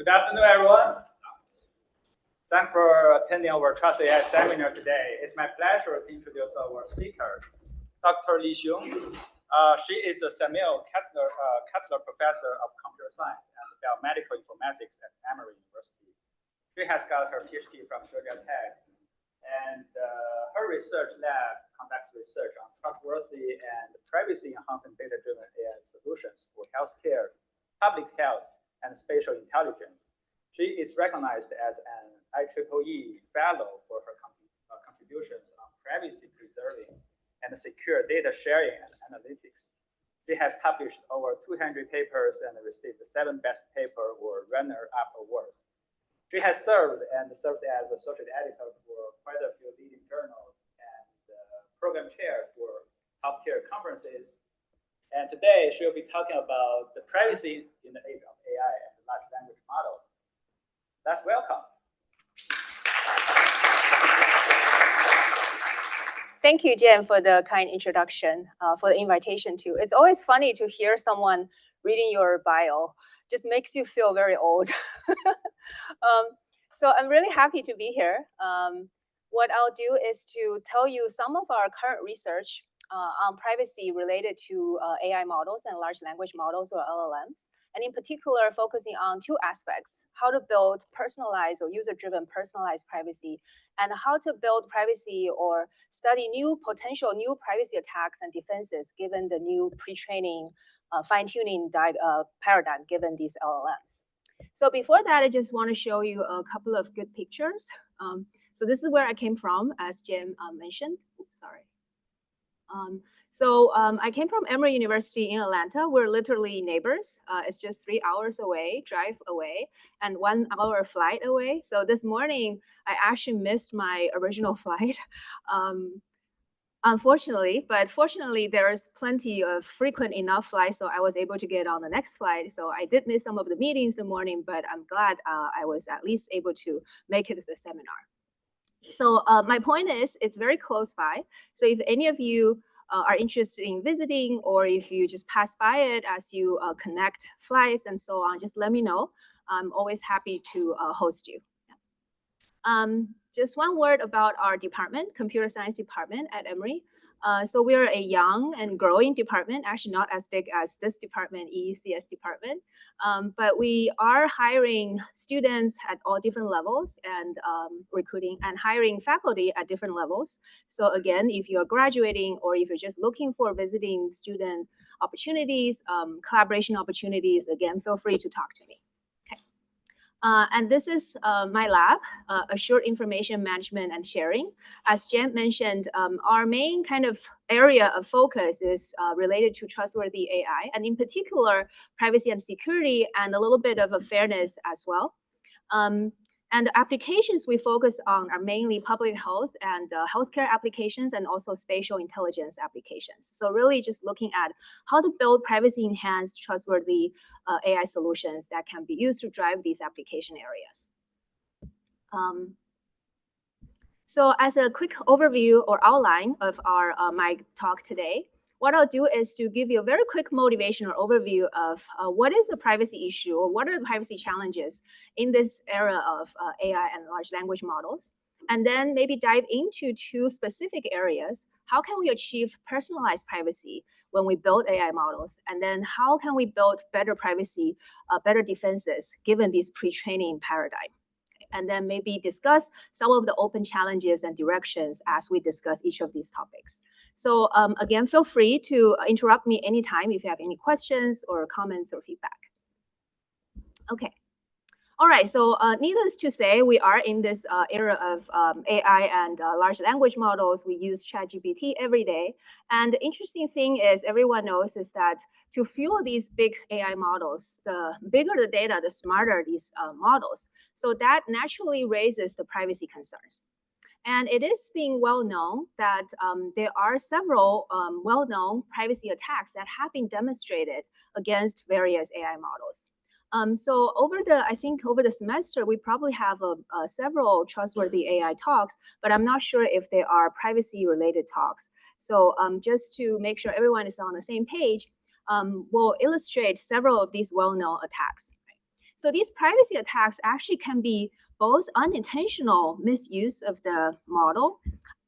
Good afternoon, everyone. Thanks for attending our Trust AI seminar today. It's my pleasure to introduce our speaker, Dr. Xiong. She is a Samuel Cutler Professor of Computer Science and Biomedical Informatics at Emory University. She has got her PhD from Georgia Tech, and her research lab conducts research on trustworthy and privacy-enhancing data-driven AI solutions for healthcare, public health, and spatial intelligence. She is recognized as an IEEE Fellow for her contributions on privacy-preserving and secure data sharing and analytics. She has published over 200 papers and received 7 Best Paper or Runner-Up awards. She has served as associate editor for quite a few leading journals and program chair for top-tier conferences. And today she'll be talking about the privacy in the age of AI and large language model. Let's welcome. Thank you, Jen, for the kind introduction, for the invitation too. It's always funny to hear someone reading your bio. Just makes you feel very old. So I'm really happy to be here. What I'll do is to tell you some of our current research on privacy related to AI models and large language models or LLMs, and in particular focusing on 2 aspects: how to build personalized or user-driven personalized privacy, and how to build privacy or study potential new privacy attacks and defenses given the new pre-training fine-tuning paradigm given these LLMs. So before that, I just want to show you a couple of good pictures. So this is where I came from, as Jim mentioned. Oops, sorry. I came from Emory University in Atlanta. We're literally neighbors. It's just 3 hours away, drive away, and 1 hour flight away. So this morning, I actually missed my original flight, unfortunately. But fortunately, there's plenty of frequent enough flights, so I was able to get on the next flight. So I did miss some of the meetings in the morning, but I'm glad I was at least able to make it to the seminar. So my point is, it's very close by. So if any of you are interested in visiting, or if you just pass by it as you connect flights and so on, just let me know. I'm always happy to host you. Just one word about our department, computer science department at Emory. So we're a young and growing department, actually not as big as this department, EECS department, but we are hiring students at all different levels and recruiting and hiring faculty at different levels. So again, if you're graduating or if you're just looking for visiting student opportunities, collaboration opportunities, again, feel free to talk to me. And this is my lab, Assured Information Management and Sharing. As Jen mentioned, our main kind of area of focus is related to trustworthy AI, and in particular, privacy and security, and a little bit of a fairness as well. And the applications we focus on are mainly public health and healthcare applications, and also spatial intelligence applications. So really just looking at how to build privacy-enhanced, trustworthy AI solutions that can be used to drive these application areas. So as a quick overview or outline of my talk today, what I'll do is to give you a very quick motivation or overview of what is a privacy issue, or what are the privacy challenges in this era of AI and large language models. And then maybe dive into 2 specific areas. How can we achieve personalized privacy when we build AI models? And then how can we build better privacy, better defenses given this pre-training paradigm? And then maybe discuss some of the open challenges and directions as we discuss each of these topics. So again, feel free to interrupt me anytime if you have any questions or comments or feedback. Okay. All right, so needless to say, we are in this era of AI and large language models. We use ChatGPT every day. And the interesting thing is, everyone knows is that to fuel these big AI models, the bigger the data, the smarter these models. So that naturally raises the privacy concerns. And it is being well known that there are several well-known privacy attacks that have been demonstrated against various AI models. So I think over the semester, we probably have several trustworthy AI talks, but I'm not sure if they are privacy-related talks. So just to make sure everyone is on the same page, we'll illustrate several of these well-known attacks. So these privacy attacks actually can be both unintentional misuse of the model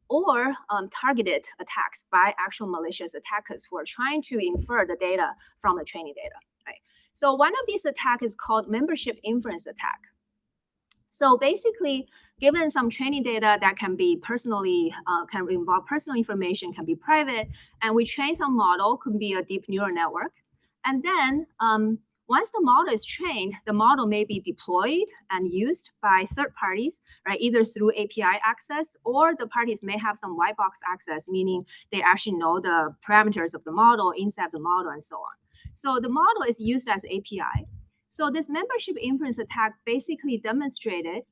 or targeted attacks by actual malicious attackers who are trying to infer the data from the training data, right? So one of these attacks is called membership inference attack. So basically, given some training data that can be personally, can involve personal information, can be private, and we train some model, could be a deep neural network. And then once the model is trained, the model may be deployed and used by third parties, right? Either through API access, or the parties may have some white box access, meaning they actually know the parameters of the model, inside the model, and so on. So the model is used as API. So this membership inference attack basically demonstrated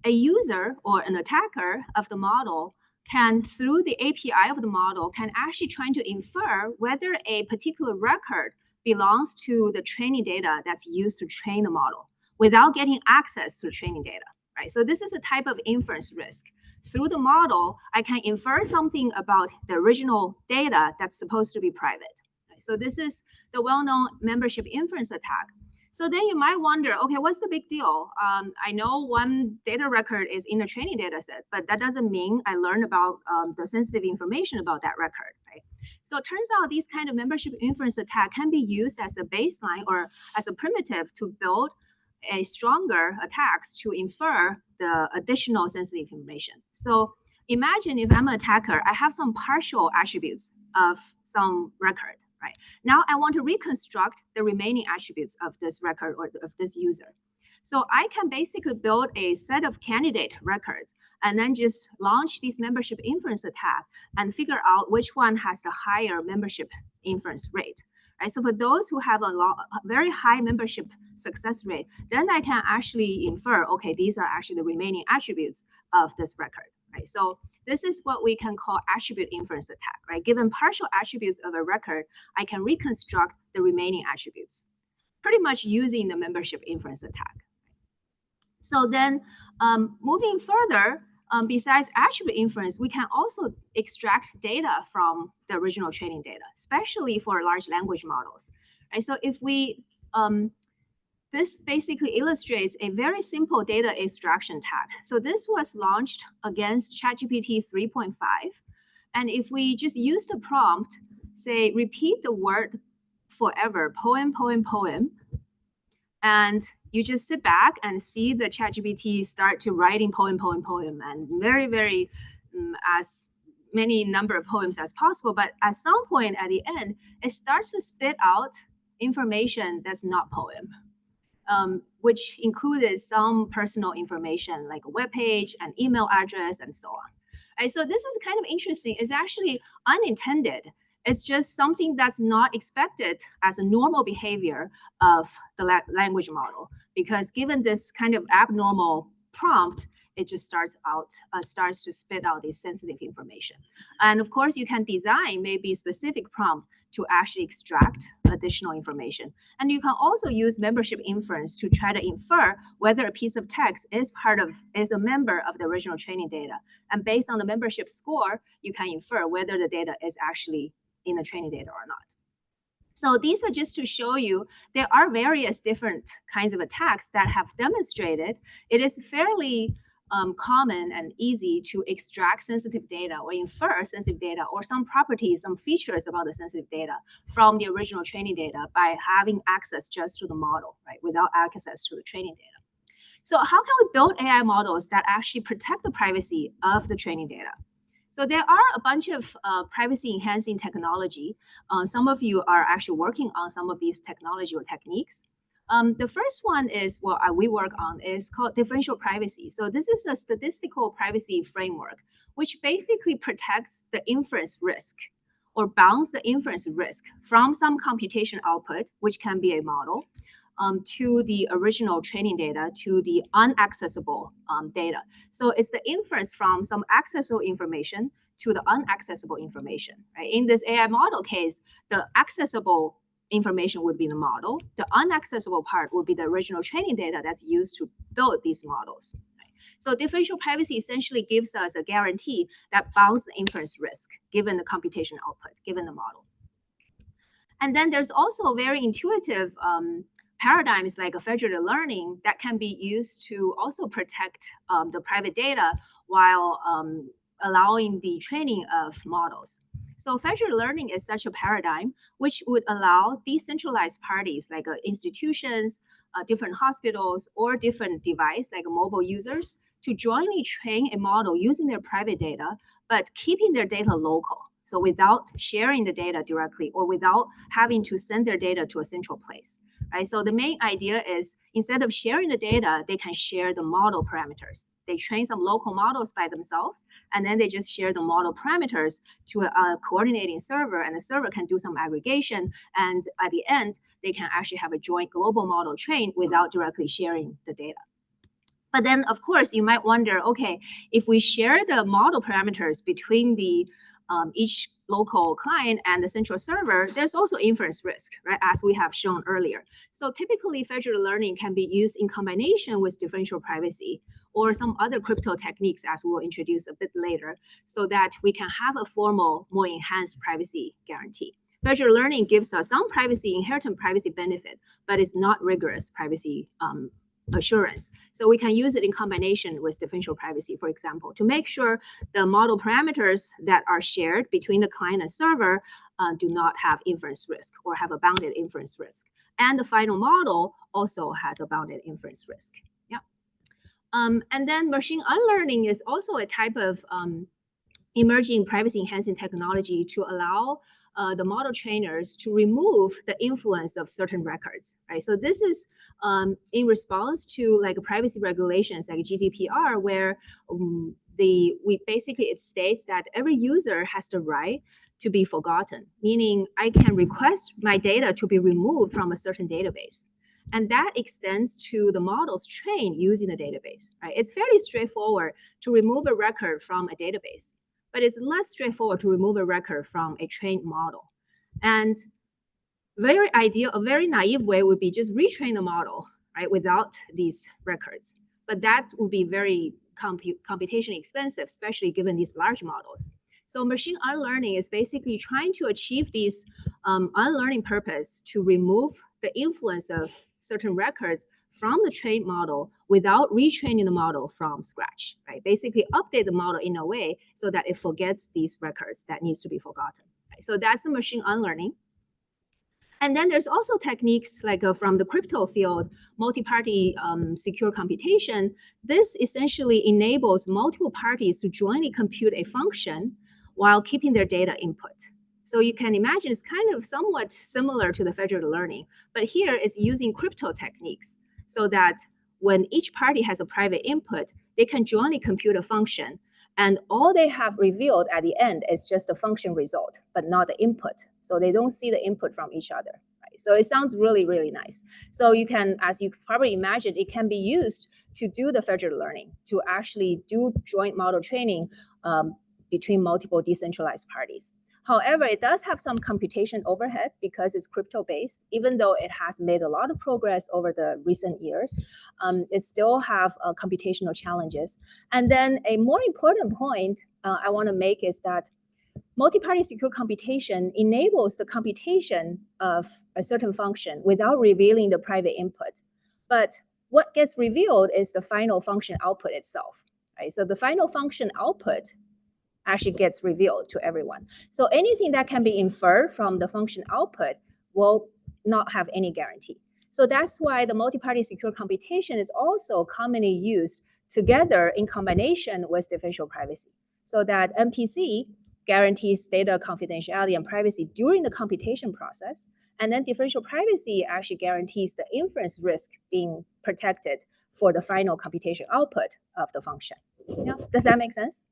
a user or an attacker of the model can, through the API of the model, can actually try to infer whether a particular record belongs to the training data that's used to train the model without getting access to the training data, right? So this is a type of inference risk. Through the model, I can infer something about the original data that's supposed to be private. Right? So this is the well-known membership inference attack. So then you might wonder, okay, what's the big deal? I know one data record is in a training data set, but that doesn't mean I learn about the sensitive information about that record, right? So it turns out these kind of membership inference attack can be used as a baseline or as a primitive to build a stronger attacks to infer the additional sensitive information. So imagine if I'm an attacker, I have some partial attributes of some record. Right. Now I want to reconstruct the remaining attributes of this record or of this user. So I can basically build a set of candidate records and then just launch these membership inference attack and figure out which one has the higher membership inference rate. Right. So for those who have a very high membership success rate, then I can actually infer, okay, these are actually the remaining attributes of this record. Right. So this is what we can call attribute inference attack, right? Given partial attributes of a record, I can reconstruct the remaining attributes, pretty much using the membership inference attack. So then moving further, besides attribute inference, we can also extract data from the original training data, especially for large language models. Right? So if we this basically illustrates a very simple data extraction tag. So this was launched against ChatGPT 3.5. And if we just use the prompt, say, repeat the word forever, poem, poem, poem, and you just sit back and see the ChatGPT start to writing poem, poem, poem, and very, very as many number of poems as possible. But at some point at the end, it starts to spit out information that's not poem. Which included some personal information like a web page, an email address, and so on. Right, so this is kind of interesting. It's actually unintended. It's just something that's not expected as a normal behavior of the language model, because given this kind of abnormal prompt, it just starts to spit out this sensitive information. And of course, you can design maybe specific prompt to actually extract additional information. And you can also use membership inference to try to infer whether a piece of text is a member of the original training data. And based on the membership score, you can infer whether the data is actually in the training data or not. So these are just to show you there are various different kinds of attacks that have demonstrated it is fairly common and easy to extract sensitive data or infer sensitive data or some properties, some features about the sensitive data from the original training data by having access just to the model, right, without access to the training data. So how can we build AI models that actually protect the privacy of the training data? So there are a bunch of privacy-enhancing technology. Some of you are actually working on some of these technology or techniques. The first one is what we work on is called differential privacy. So this is a statistical privacy framework, which basically protects the inference risk or bounds the inference risk from some computation output, which can be a model, to the original training data, to the unaccessible data. So it's the inference from some accessible information to the unaccessible information. Right? In this AI model case, the accessible information would be the model. The unaccessible part would be the original training data that's used to build these models. Right? So differential privacy essentially gives us a guarantee that bounds the inference risk given the computation output, given the model. And then there's also very intuitive paradigms like a federated learning that can be used to also protect the private data while allowing the training of models. So federated learning is such a paradigm which would allow decentralized parties like institutions, different hospitals, or different device like mobile users to jointly train a model using their private data, but keeping their data local. So without sharing the data directly or without having to send their data to a central place. Right? So the main idea is instead of sharing the data, they can share the model parameters. They train some local models by themselves, and then they just share the model parameters to a coordinating server, and the server can do some aggregation. And at the end, they can actually have a joint global model trained without directly sharing the data. But then, of course, you might wonder, okay, if we share the model parameters between the each local client and the central server, there's also inference risk, right, as we have shown earlier. So typically, federated learning can be used in combination with differential privacy or some other crypto techniques, as we'll introduce a bit later, so that we can have a formal, more enhanced privacy guarantee. Federated learning gives us some privacy, inherent privacy benefit, but it's not rigorous privacy assurance. So we can use it in combination with differential privacy, for example, to make sure the model parameters that are shared between the client and server do not have inference risk or have a bounded inference risk. And the final model also has a bounded inference risk. Yeah. And then machine unlearning is also a type of emerging privacy enhancing technology to allow the model trainers to remove the influence of certain records, right? So this is in response to like privacy regulations like GDPR, where it states that every user has the right to be forgotten, meaning I can request my data to be removed from a certain database. And that extends to the models trained using the database, right? It's fairly straightforward to remove a record from a database, but it's less straightforward to remove a record from a trained model. And a very naive way would be just retrain the model, right, without these records. But that would be very computationally expensive, especially given these large models. So machine unlearning is basically trying to achieve these unlearning purpose to remove the influence of certain records from the trained model without retraining the model from scratch, right? Basically update the model in a way so that it forgets these records that needs to be forgotten, right? So that's the machine unlearning. And then there's also techniques like from the crypto field, multi-party secure computation. This essentially enables multiple parties to jointly compute a function while keeping their data input. So you can imagine it's kind of somewhat similar to the federated learning, but here it's using crypto techniques so that when each party has a private input, they can jointly compute a function, and all they have revealed at the end is just the function result, but not the input. So they don't see the input from each other, right? So it sounds really, really nice. So you can, as you probably imagine, it can be used to do the federated learning, to actually do joint model training between multiple decentralized parties. However, it does have some computation overhead because it's crypto-based. Even though it has made a lot of progress over the recent years, it still have computational challenges. And then a more important point I want to make is that multi-party secure computation enables the computation of a certain function without revealing the private input. But what gets revealed is the final function output itself, right? So the final function output actually gets revealed to everyone. So anything that can be inferred from the function output will not have any guarantee. So that's why the multi-party secure computation is also commonly used together in combination with differential privacy, so that MPC guarantees data confidentiality and privacy during the computation process, and then differential privacy actually guarantees the inference risk being protected for the final computation output of the function. Yeah, does that make sense?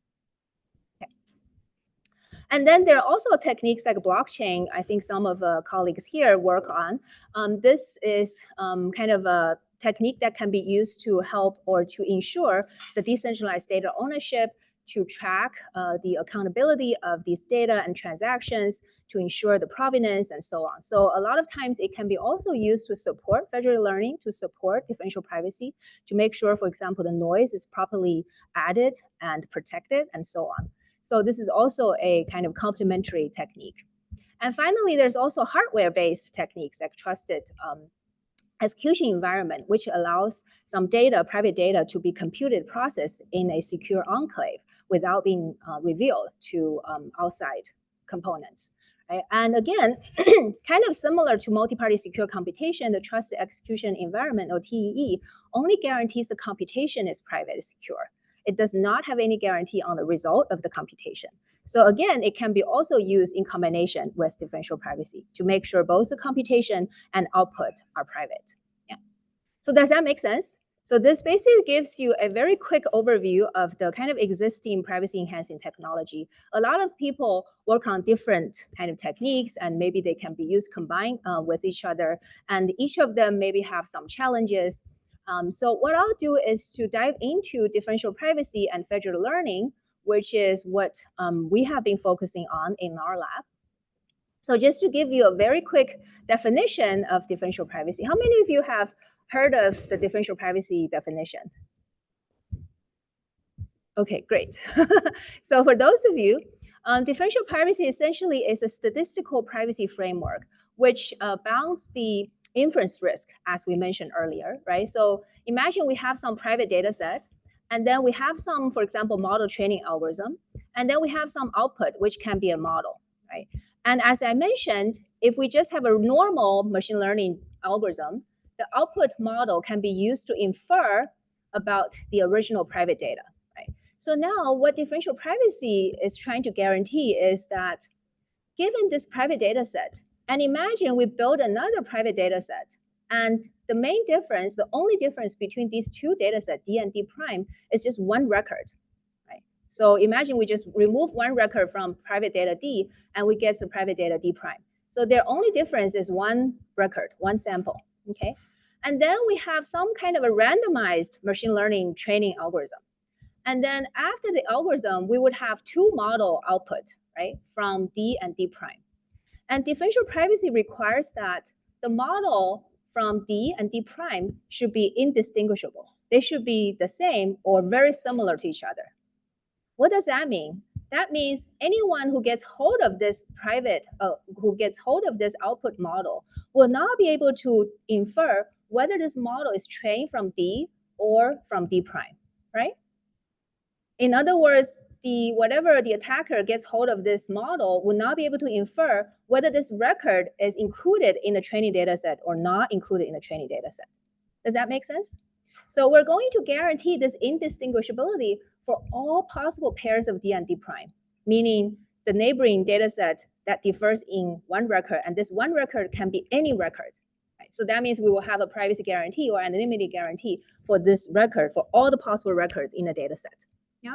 And then there are also techniques like blockchain. I think some of the colleagues here work on. This is kind of a technique that can be used to help or to ensure the decentralized data ownership, to track the accountability of these data and transactions, to ensure the provenance and so on. So a lot of times it can be also used to support federated learning, to support differential privacy, to make sure, for example, the noise is properly added and protected and so on. So this is also a kind of complementary technique. And finally, there's also hardware-based techniques like trusted execution environment, which allows some data, private data, to be computed, processed in a secure enclave without being revealed to outside components. Right? And again, kind of similar to multi-party secure computation, the trusted execution environment, or TEE, only guarantees the computation is private and secure. It does not have any guarantee on the result of the computation. So again, it can be also used in combination with differential privacy to make sure both the computation and output are private. Yeah. So does that make sense? So this basically gives you a very quick overview of the kind of existing privacy enhancing technology. A lot of people work on different kind of techniques, and maybe they can be used combined with each other. And each of them maybe have some challenges. So what I'll do is to dive into differential privacy and federated learning, which is what we have been focusing on in our lab. So just to give you a very quick definition of differential privacy, how many of you have heard of the differential privacy definition? Okay, great. So for those of you, differential privacy essentially is a statistical privacy framework which bounds the inference risk, as we mentioned earlier, right? So imagine we have some private data set, and then we have some, for example, model training algorithm, and then we have some output, which can be a model, right? And as I mentioned, if we just have a normal machine learning algorithm, the output model can be used to infer about the original private data, right? So now what differential privacy is trying to guarantee is that given this private data set, and imagine we build another private data set, and the main difference, the only difference between these two data sets, D and D prime, is just one record, right? So imagine we just remove one record from private data D, and we get the private data D prime. So their only difference is one record, one sample, okay? And then we have some kind of a randomized machine learning training algorithm. And then after the algorithm, we would have two model output, right, from D and D prime. And differential privacy requires that the model from D and D prime should be indistinguishable. They should be the same or very similar to each other. What does that mean? That means anyone who gets hold of this output model will not be able to infer whether this model is trained from D or from D prime, right? In other words, whatever the attacker gets hold of this model will not be able to infer whether this record is included in the training data set or not included in the training data set. Does that make sense? So we're going to guarantee this indistinguishability for all possible pairs of D and D prime, meaning the neighboring data set that differs in one record, and this one record can be any record. Right? So that means we will have a privacy guarantee or anonymity guarantee for this record, for all the possible records in the data set. Yeah.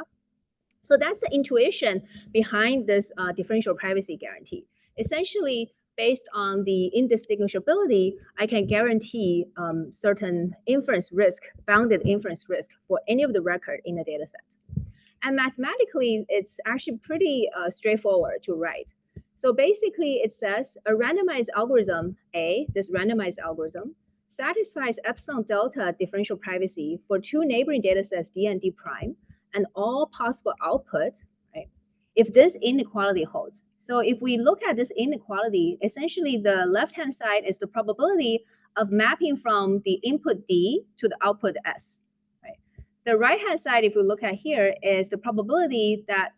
So that's the intuition behind this differential privacy guarantee. Essentially, based on the indistinguishability, I can guarantee certain inference risk, bounded inference risk for any of the record in the data set. And mathematically, it's actually pretty straightforward to write. So basically, it says a randomized algorithm A, this randomized algorithm, satisfies epsilon delta differential privacy for two neighboring data sets D and D prime, and all possible output, right, if this inequality holds. So if we look at this inequality, essentially the left-hand side is the probability of mapping from the input D to the output S, right? The right-hand side, if we look at here, is the probability that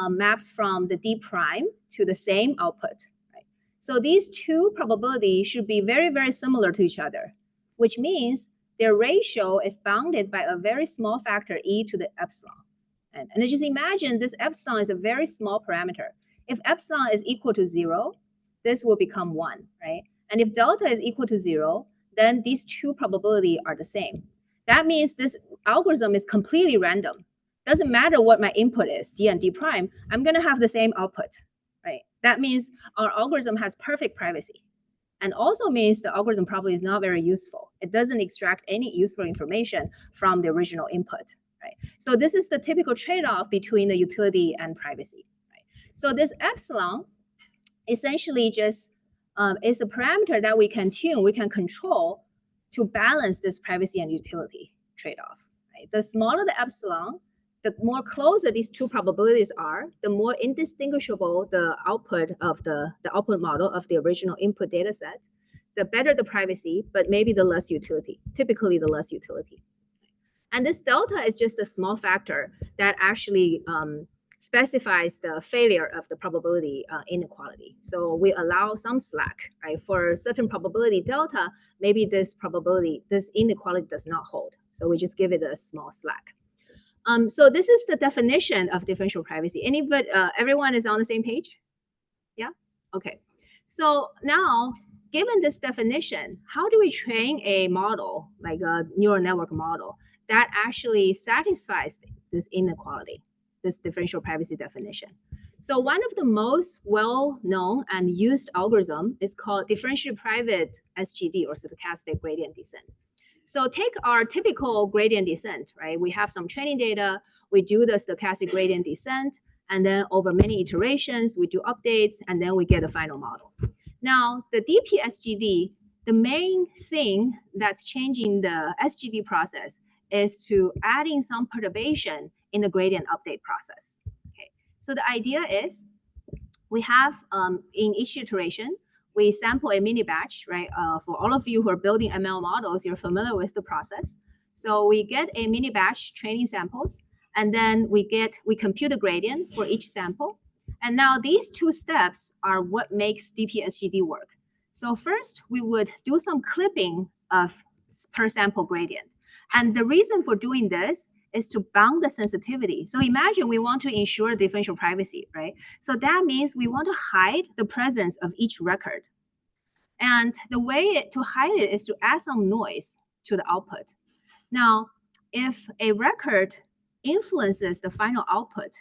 maps from the D prime to the same output, right? So these two probabilities should be very, very similar to each other, which means their ratio is bounded by a very small factor e to the epsilon. And just imagine this epsilon is a very small parameter. If epsilon is equal to 0, this will become 1, right? And if delta is equal to 0, then these two probabilities are the same. That means this algorithm is completely random. Doesn't matter what my input is, D and D prime, I'm going to have the same output, right? That means our algorithm has perfect privacy. And also means the algorithm probably is not very useful. It doesn't extract any useful information from the original input, right? So this is the typical trade-off between the utility and privacy, right? So this epsilon essentially just is a parameter that we can tune, we can control to balance this privacy and utility trade-off, right? The smaller the epsilon, the more closer these two probabilities are, the more indistinguishable the output of the output model of the original input data set, the better the privacy, but maybe the less utility, typically the less utility. And this delta is just a small factor that actually specifies the failure of the probability inequality. So we allow some slack, right? For certain probability delta, maybe this inequality does not hold. So we just give it a small slack. So this is the definition of differential privacy. Everyone is on the same page? Yeah? Okay. So now, given this definition, how do we train a model, like a neural network model, that actually satisfies this inequality, this differential privacy definition? So one of the most well-known and used algorithm is called differentially private SGD, or stochastic gradient descent. So take our typical gradient descent, right? We have some training data, we do the stochastic gradient descent, and then over many iterations, we do updates, and then we get a final model. Now, the DP-SGD, the main thing that's changing the SGD process is to adding some perturbation in the gradient update process. Okay, so the idea is we have in each iteration, we sample a mini batch, right? For all of you who are building ML models, you're familiar with the process. So we get a mini batch training samples, and then we compute the gradient for each sample. And now these two steps are what makes DP-SGD work. So first, we would do some clipping of per sample gradient. And the reason for doing this is to bound the sensitivity. So imagine we want to ensure differential privacy, right? So that means we want to hide the presence of each record. And the way to hide it is to add some noise to the output. Now, if a record influences the final output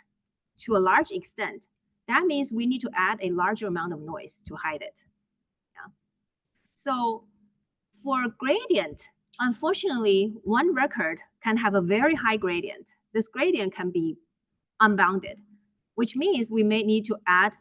to a large extent, that means we need to add a larger amount of noise to hide it. Yeah. So for gradient, unfortunately, one record can have a very high gradient. This gradient can be unbounded, which means we may need to add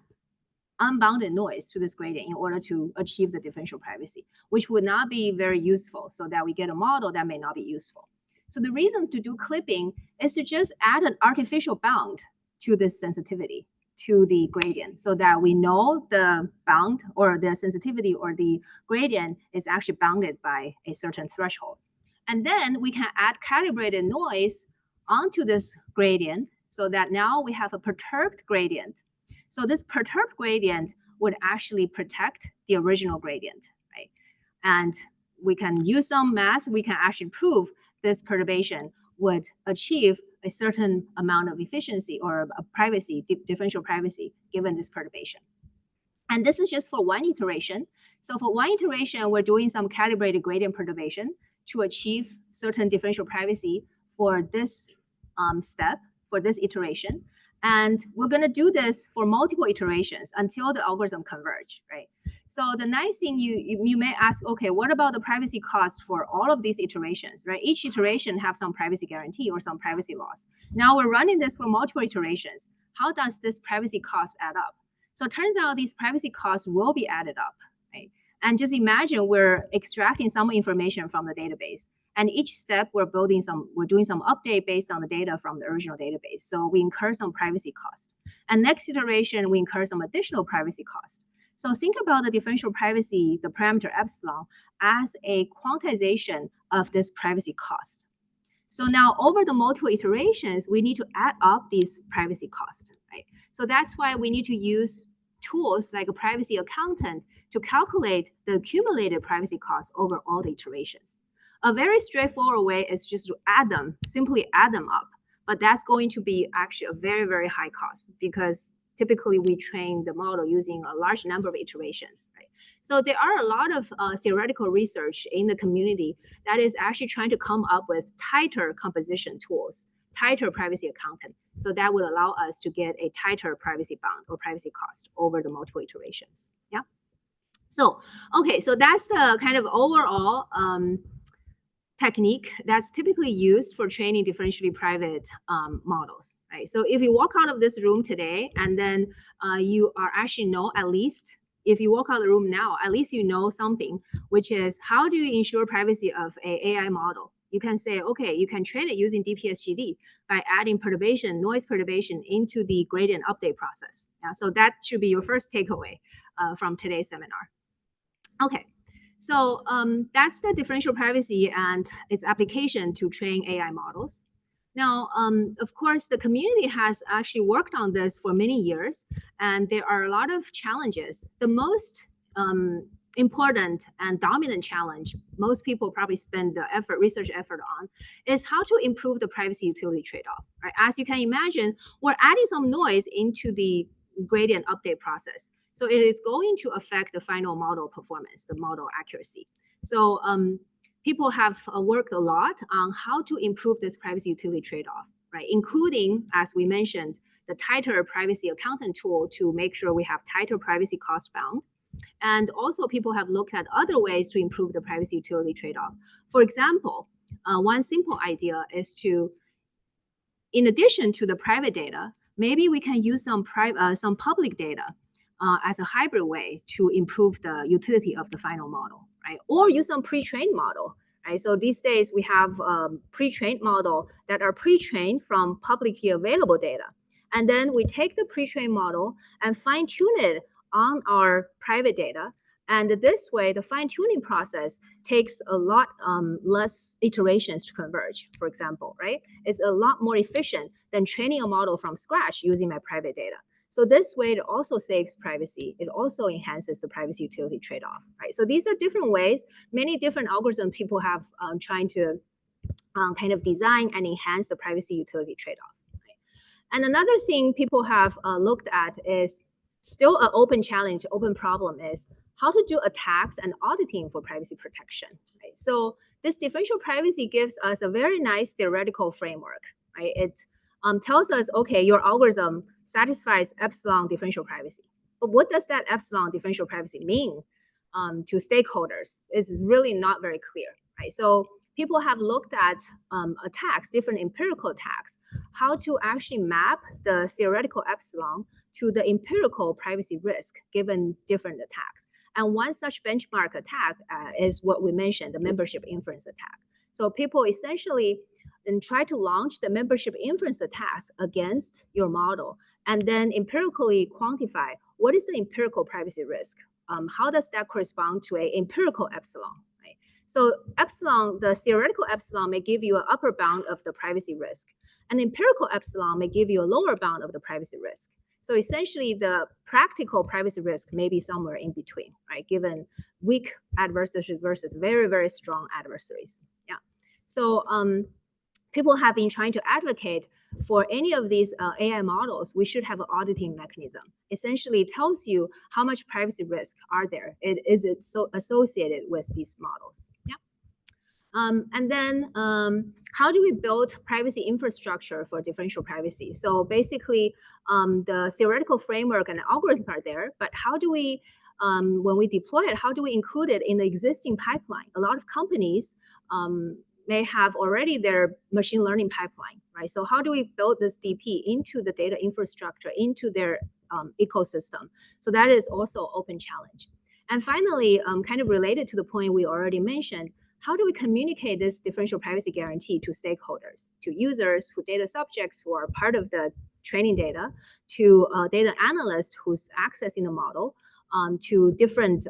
unbounded noise to this gradient in order to achieve the differential privacy, which would not be very useful, so that we get a model that may not be useful. So the reason to do clipping is to just add an artificial bound to this sensitivity, to the gradient, so that we know the bound or the sensitivity or the gradient is actually bounded by a certain threshold. And then we can add calibrated noise onto this gradient so that now we have a perturbed gradient. So this perturbed gradient would actually protect the original gradient, right? And we can use some math, we can actually prove this perturbation would achieve a certain amount of efficiency or a privacy, differential privacy, given this perturbation. And this is just for one iteration. So for one iteration, we're doing some calibrated gradient perturbation to achieve certain differential privacy for this step, for this iteration. And we're going to do this for multiple iterations until the algorithm converge, right? So the nice thing you may ask, okay, what about the privacy cost for all of these iterations, right? Each iteration have some privacy guarantee or some privacy loss. Now we're running this for multiple iterations. How does this privacy cost add up? So it turns out these privacy costs will be added up, right? And just imagine we're extracting some information from the database. And each step we're doing some update based on the data from the original database. So we incur some privacy cost. And next iteration, we incur some additional privacy cost. So think about the differential privacy, the parameter epsilon, as a quantization of this privacy cost. So now over the multiple iterations, we need to add up these privacy costs, right? So that's why we need to use tools like a privacy accountant to calculate the accumulated privacy costs over all the iterations. A very straightforward way is just to simply add them up. But that's going to be actually a very, very high cost because typically we train the model using a large number of iterations, right? So there are a lot of theoretical research in the community that is actually trying to come up with tighter composition tools, tighter privacy accountant. So that would allow us to get a tighter privacy bound or privacy cost over the multiple iterations. Yeah. So, okay, so that's the kind of overall technique that's typically used for training differentially private models, right? So if you walk out of this room today and then you are actually know at least, if you walk out of the room now, at least you know something, which is how do you ensure privacy of an AI model? You can say, okay, you can train it using DP-SGD by adding perturbation, noise perturbation into the gradient update process. Yeah, so that should be your first takeaway from today's seminar. Okay. So that's the differential privacy and its application to train AI models. Now, of course, the community has actually worked on this for many years, and there are a lot of challenges. The most important and dominant challenge most people probably spend the research effort on is how to improve the privacy utility trade-off. Right? As you can imagine, we're adding some noise into the gradient update process. So it is going to affect the final model performance, the model accuracy. So people have worked a lot on how to improve this privacy utility trade-off, right? Including, as we mentioned, the tighter privacy accountant tool to make sure we have tighter privacy cost bound. And also people have looked at other ways to improve the privacy utility trade-off. For example, one simple idea is to, in addition to the private data, maybe we can use some public data as a hybrid way to improve the utility of the final model, right? Or use some pre-trained model, right? So these days we have pre-trained model that are pre-trained from publicly available data. And then we take the pre-trained model and fine-tune it on our private data. And this way, the fine-tuning process takes a lot less iterations to converge, for example, right? It's a lot more efficient than training a model from scratch using my private data. So this way, it also saves privacy. It also enhances the privacy utility trade-off, right? So these are different ways, many different algorithms people have trying to kind of design and enhance the privacy utility trade-off. Right? And another thing people have looked at is still an open challenge, open problem is how to do attacks and auditing for privacy protection. Right? So this differential privacy gives us a very nice theoretical framework. Right? It tells us, okay, your algorithm satisfies epsilon differential privacy. But what does that epsilon differential privacy mean to stakeholders? It's really not very clear. Right? So people have looked at attacks, different empirical attacks, how to actually map the theoretical epsilon to the empirical privacy risk given different attacks. And one such benchmark attack is what we mentioned, the membership inference attack. So people essentially try to launch the membership inference attacks against your model and then empirically quantify what is the empirical privacy risk. How does that correspond to an empirical epsilon? Right? So epsilon, the theoretical epsilon may give you an upper bound of the privacy risk. An empirical epsilon may give you a lower bound of the privacy risk. So essentially, the practical privacy risk may be somewhere in between, right? Given weak adversaries versus very, very strong adversaries. Yeah. So people have been trying to advocate for any of these AI models, we should have an auditing mechanism. Essentially, it tells you how much privacy risk are there. Is it so associated with these models? Yeah. And then how do we build privacy infrastructure for differential privacy? So basically, the theoretical framework and algorithms are there, but how do we, when we deploy it, how do we include it in the existing pipeline? A lot of companies may have already their machine learning pipeline, right? So how do we build this DP into the data infrastructure, into their ecosystem? So that is also an open challenge. And finally, kind of related to the point we already mentioned, how do we communicate this differential privacy guarantee to stakeholders, to users, who data subjects who are part of the training data, to data analysts who's accessing the model, to different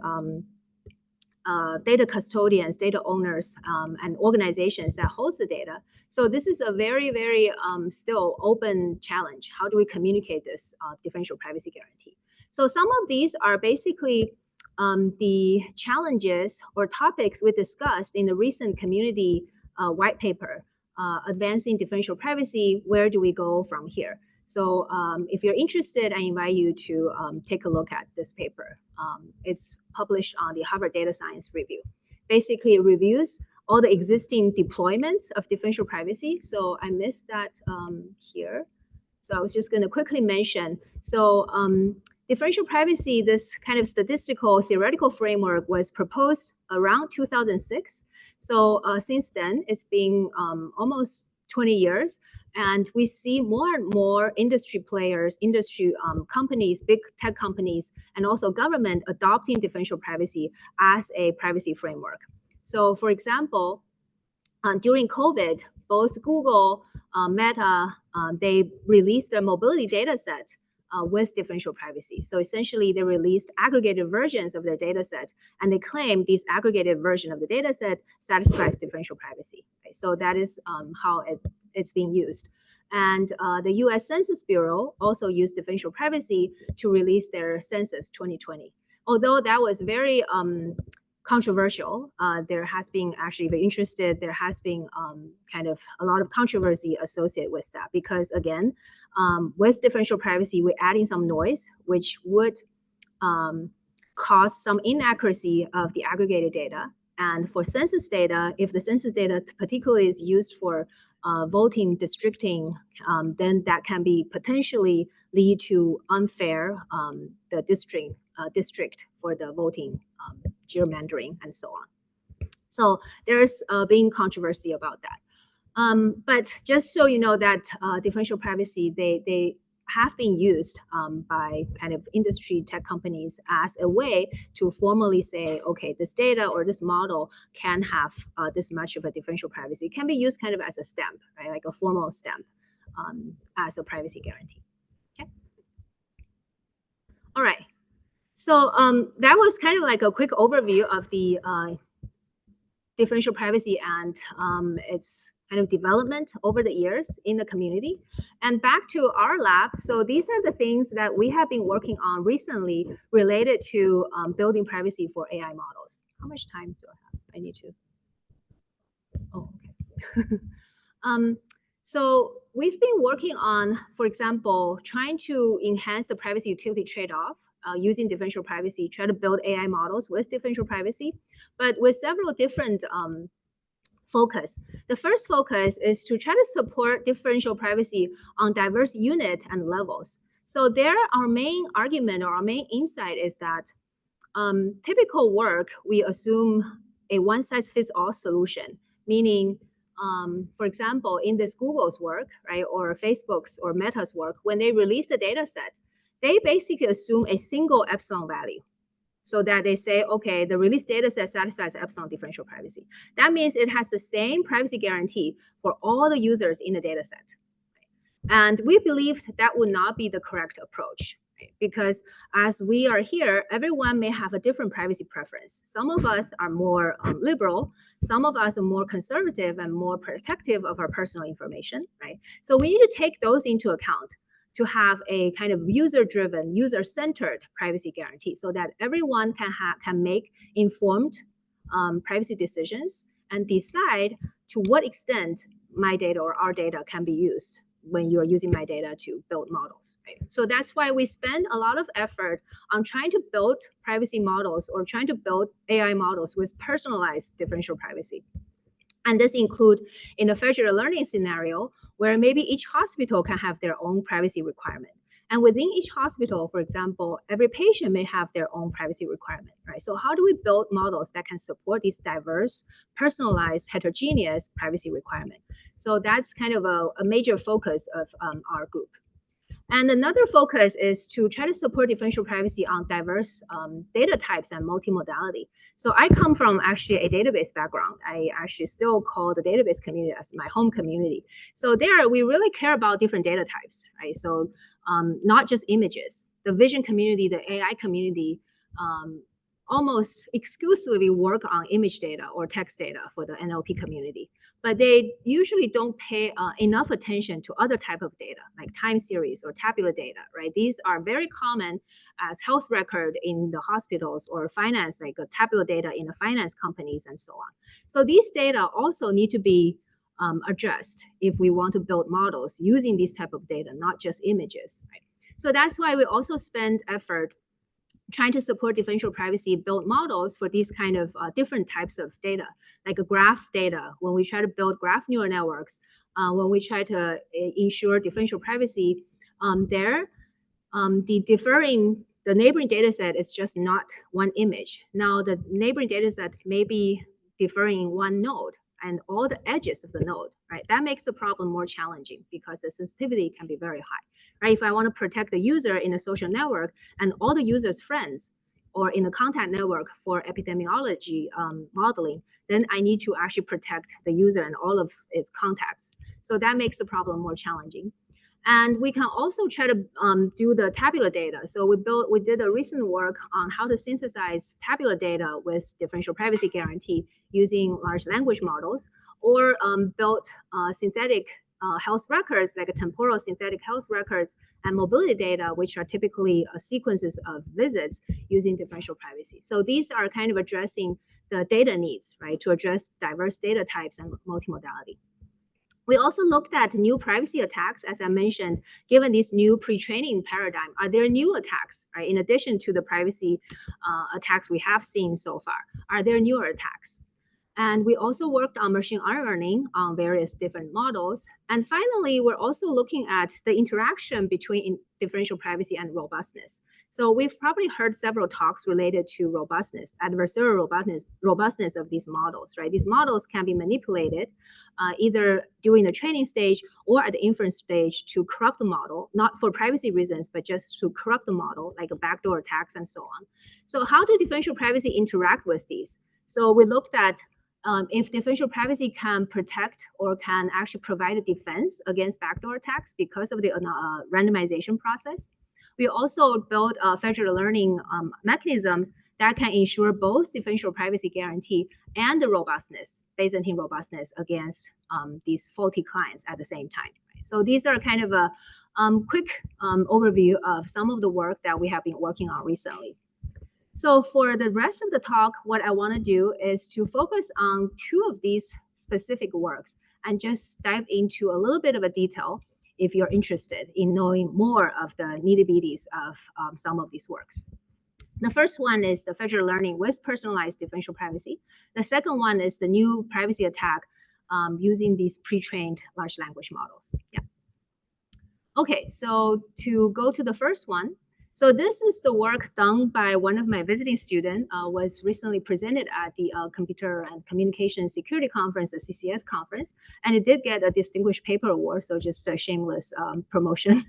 data custodians, data owners, and organizations that host the data. So this is a very, very still open challenge. How do we communicate this differential privacy guarantee? So some of these are basically the challenges or topics we discussed in the recent community white paper, Advancing Differential Privacy, Where Do We Go From Here? So if you're interested, I invite you to take a look at this paper. It's published on the Harvard Data Science Review. Basically, it reviews all the existing deployments of differential privacy. So I missed that here. So I was just going to quickly mention. So differential privacy, this kind of statistical theoretical framework was proposed around 2006. So since then, it's been almost 20 years. And we see more and more industry players, industry companies, big tech companies, and also government adopting differential privacy as a privacy framework. So for example, during COVID, both Google, Meta, they released their mobility data set with differential privacy. So essentially, they released aggregated versions of their data set, and they claim this aggregated version of the data set satisfies differential privacy. Right? So that is how it's being used. And the US Census Bureau also used differential privacy to release their census 2020. Although that was very controversial, there has been actually, if you're interested, there has been kind of a lot of controversy associated with that because again, with differential privacy, we're adding some noise, which would cause some inaccuracy of the aggregated data. And for census data, if the census data particularly is used for voting districting, then that can be potentially lead to unfair the district for the voting gerrymandering and so on. So there's been controversy about that. But just so you know that differential privacy, they have been used by kind of industry tech companies as a way to formally say, okay, this data or this model can have this much of a differential privacy. It can be used kind of as a stamp, right? Like a formal stamp as a privacy guarantee. Okay. All right. So that was kind of like a quick overview of the differential privacy and its kind of development over the years in the community. And back to our lab, so these are the things that we have been working on recently related to building privacy for AI models. How much time do I have? I need to. Oh, okay. So we've been working on, for example, trying to enhance the privacy utility trade-off using differential privacy, try to build AI models with differential privacy, but with several different focus. The first focus is to try to support differential privacy on diverse unit and levels. So there, our main argument or our main insight is that typical work, we assume a one-size-fits-all solution, meaning, for example, in this Google's work, right, or Facebook's or Meta's work, when they release the data set, they basically assume a single epsilon value. So that they say, okay, the release data set satisfies epsilon differential privacy. That means it has the same privacy guarantee for all the users in the data set. And we believe that would not be the correct approach, right? Because as we are here, everyone may have a different privacy preference. Some of us are more liberal, some of us are more conservative and more protective of our personal information, right? So we need to take those into account to have a kind of user-driven, user-centered privacy guarantee so that everyone can make informed privacy decisions and decide to what extent my data or our data can be used when you're using my data to build models. Right? So that's why we spend a lot of effort on trying to build privacy models or trying to build AI models with personalized differential privacy. And this includes in a federated learning scenario where maybe each hospital can have their own privacy requirement. And within each hospital, for example, every patient may have their own privacy requirement, right? So how do we build models that can support these diverse, personalized, heterogeneous privacy requirement? So that's kind of a major focus of our group. And another focus is to try to support differential privacy on diverse data types and multimodality. So I come from actually a database background. I actually still call the database community as my home community. So there, we really care about different data types, right? So not just images. The vision community, the AI community, almost exclusively work on image data or text data for the NLP community. But they usually don't pay enough attention to other type of data, like time series or tabular data, right? These are very common as health record in the hospitals or finance, like tabular data in the finance companies and so on. So these data also need to be addressed if we want to build models using these type of data, not just images, right? So that's why we also spend effort trying to support differential privacy, build models for these kind of different types of data, like a graph data. When we try to build graph neural networks, when we try to ensure differential privacy, the neighboring data set is just not one image. Now the neighboring data set may be differing in one node and all the edges of the node, right? That makes the problem more challenging because the sensitivity can be very high. Right? If I want to protect the user in a social network and all the user's friends or in a contact network for epidemiology modeling, then I need to actually protect the user and all of its contacts. So that makes the problem more challenging. And we can also try to do the tabular data. So we did a recent work on how to synthesize tabular data with differential privacy guarantee using large language models, or built synthetic health records, like a temporal synthetic health records and mobility data, which are typically sequences of visits using differential privacy. So these are kind of addressing the data needs, right, to address diverse data types and multimodality. We also looked at new privacy attacks, as I mentioned, given this new pre-training paradigm. Are there new attacks, right? In addition to the privacy attacks we have seen so far, are there newer attacks? And we also worked on machine learning on various different models. And finally, we're also looking at the interaction between differential privacy and robustness. So we've probably heard several talks related to robustness, adversarial robustness of these models, right? These models can be manipulated either during the training stage or at the inference stage to corrupt the model, not for privacy reasons, but just to corrupt the model, like a backdoor attacks and so on. So how do differential privacy interact with these? So we looked at if differential privacy can protect or can actually provide a defense against backdoor attacks because of the randomization process. We also built federated learning mechanisms that can ensure both differential privacy guarantee and the robustness, Byzantine robustness against these faulty clients at the same time. Right? So these are kind of a quick overview of some of the work that we have been working on recently. So for the rest of the talk, what I want to do is to focus on two of these specific works and just dive into a little bit of a detail if you're interested in knowing more of the nitty-bitties of some of these works. The first one is the federated learning with personalized differential privacy. The second one is the new privacy attack using these pre-trained large language models. Yeah. Okay, so to go to the first one, so this is the work done by one of my visiting students, was recently presented at the Computer and Communication Security Conference, the CCS conference, and it did get a distinguished paper award, so just a shameless promotion.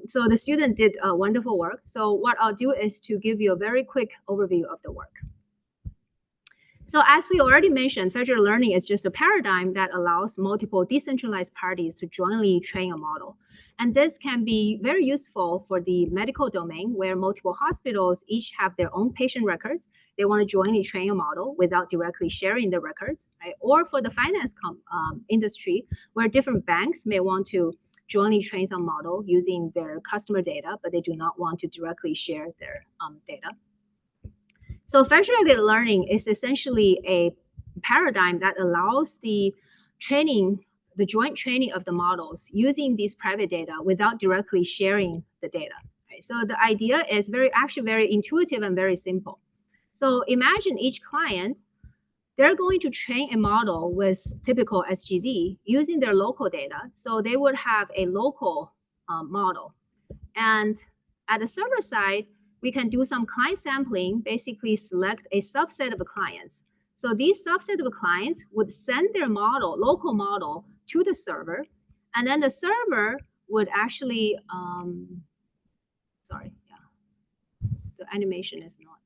So the student did wonderful work. So what I'll do is to give you a very quick overview of the work. So as we already mentioned, federated learning is just a paradigm that allows multiple decentralized parties to jointly train a model. And this can be very useful for the medical domain where multiple hospitals each have their own patient records. They want to jointly train a model without directly sharing the records, right? Or for the finance industry where different banks may want to jointly train some model using their customer data, but they do not want to directly share their data. So federated learning is essentially a paradigm that allows the joint training of the models using these private data without directly sharing the data. Right? So the idea is actually very intuitive and very simple. So imagine each client, they're going to train a model with typical SGD using their local data. So they would have a local model. And at the server side, we can do some client sampling, basically select a subset of clients. So these subset of clients would send their model, local model, to the server, and then the server would actually, the animation is not,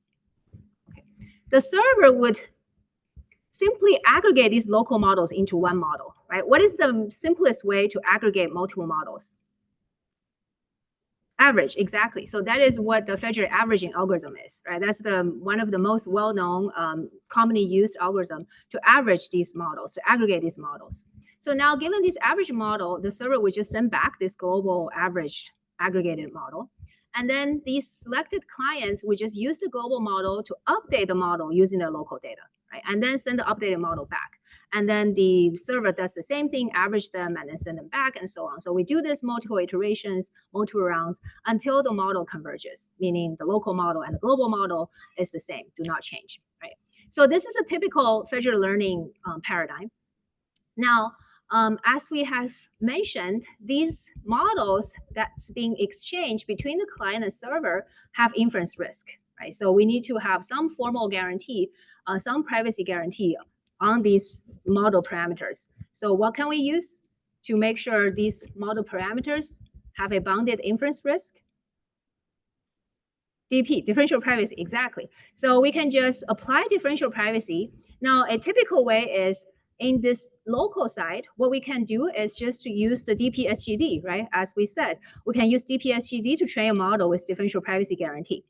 okay. The server would simply aggregate these local models into one model, right? What is the simplest way to aggregate multiple models? Average, exactly. So that is what the federated averaging algorithm is, right? That's one of the most well-known, commonly used algorithm to average these models, to aggregate these models. So now, given this average model, the server would just send back this global averaged aggregated model. And then these selected clients would just use the global model to update the model using their local data, right? And then send the updated model back. And then the server does the same thing, average them, and then send them back, and so on. So we do this multiple iterations, multiple rounds, until the model converges, meaning the local model and the global model is the same, do not change, right? So this is a typical federated learning paradigm. Now, as we have mentioned, these models that's being exchanged between the client and server have inference risk, right? So we need to have some formal guarantee, some privacy guarantee on these model parameters. So what can we use to make sure these model parameters have a bounded inference risk? DP, differential privacy, exactly. So we can just apply differential privacy. Now, a typical way is in this local side, what we can do is just to use the DPSGD, right? As we said, we can use DPSGD to train a model with differential privacy guarantee.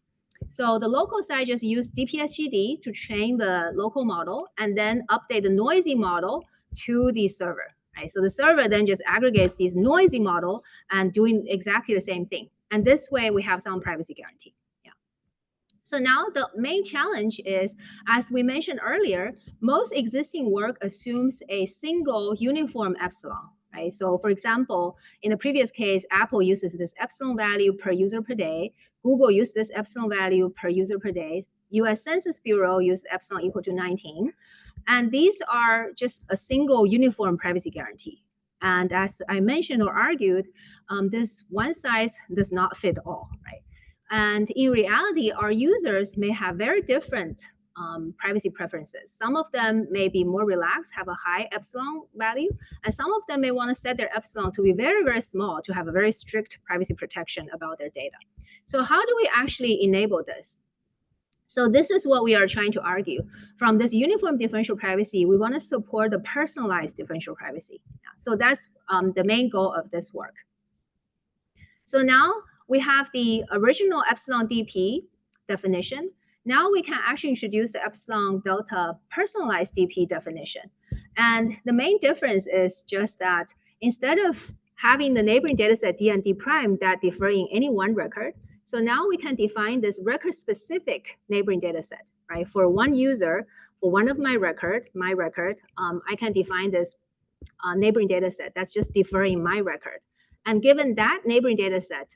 So the local side just use DPSGD to train the local model and then update the noisy model to the server, right? So the server then just aggregates these noisy model and doing exactly the same thing. And this way we have some privacy guarantee. Yeah. So now the main challenge is, as we mentioned earlier, most existing work assumes a single uniform epsilon, right? So for example, in the previous case, Apple uses this epsilon value per user per day. Google used this epsilon value per user per day. US Census Bureau used epsilon equal to 19. And these are just a single uniform privacy guarantee. And as I mentioned or argued, this one size does not fit all, right? And in reality, our users may have very different privacy preferences. Some of them may be more relaxed, have a high epsilon value, and some of them may want to set their epsilon to be very, very small to have a very strict privacy protection about their data. So how do we actually enable this? So this is what we are trying to argue. From this uniform differential privacy, we want to support the personalized differential privacy. So that's the main goal of this work. So now we have the original epsilon DP definition. Now we can actually introduce the epsilon delta personalized DP definition. And the main difference is just that instead of having the neighboring dataset D and D prime that differ in any one record, so now we can define this record-specific neighboring dataset, right? For one user, for one of my record, I can define this neighboring dataset that's just differing my record. And given that neighboring dataset,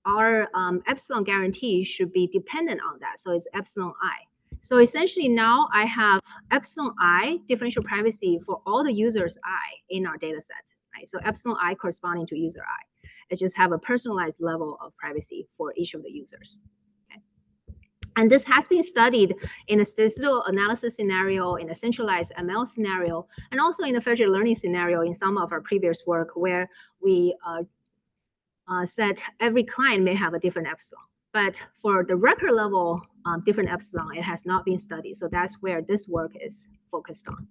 our epsilon guarantee should be dependent on that. So it's epsilon I. So essentially now I have epsilon I differential privacy for all the users I in our dataset, right? So epsilon I corresponding to user I. It just have a personalized level of privacy for each of the users. Okay. And this has been studied in a statistical analysis scenario, in a centralized ML scenario, and also in a federated learning scenario in some of our previous work where we said every client may have a different epsilon. But for the record level different epsilon, it has not been studied. So that's where this work is focused on.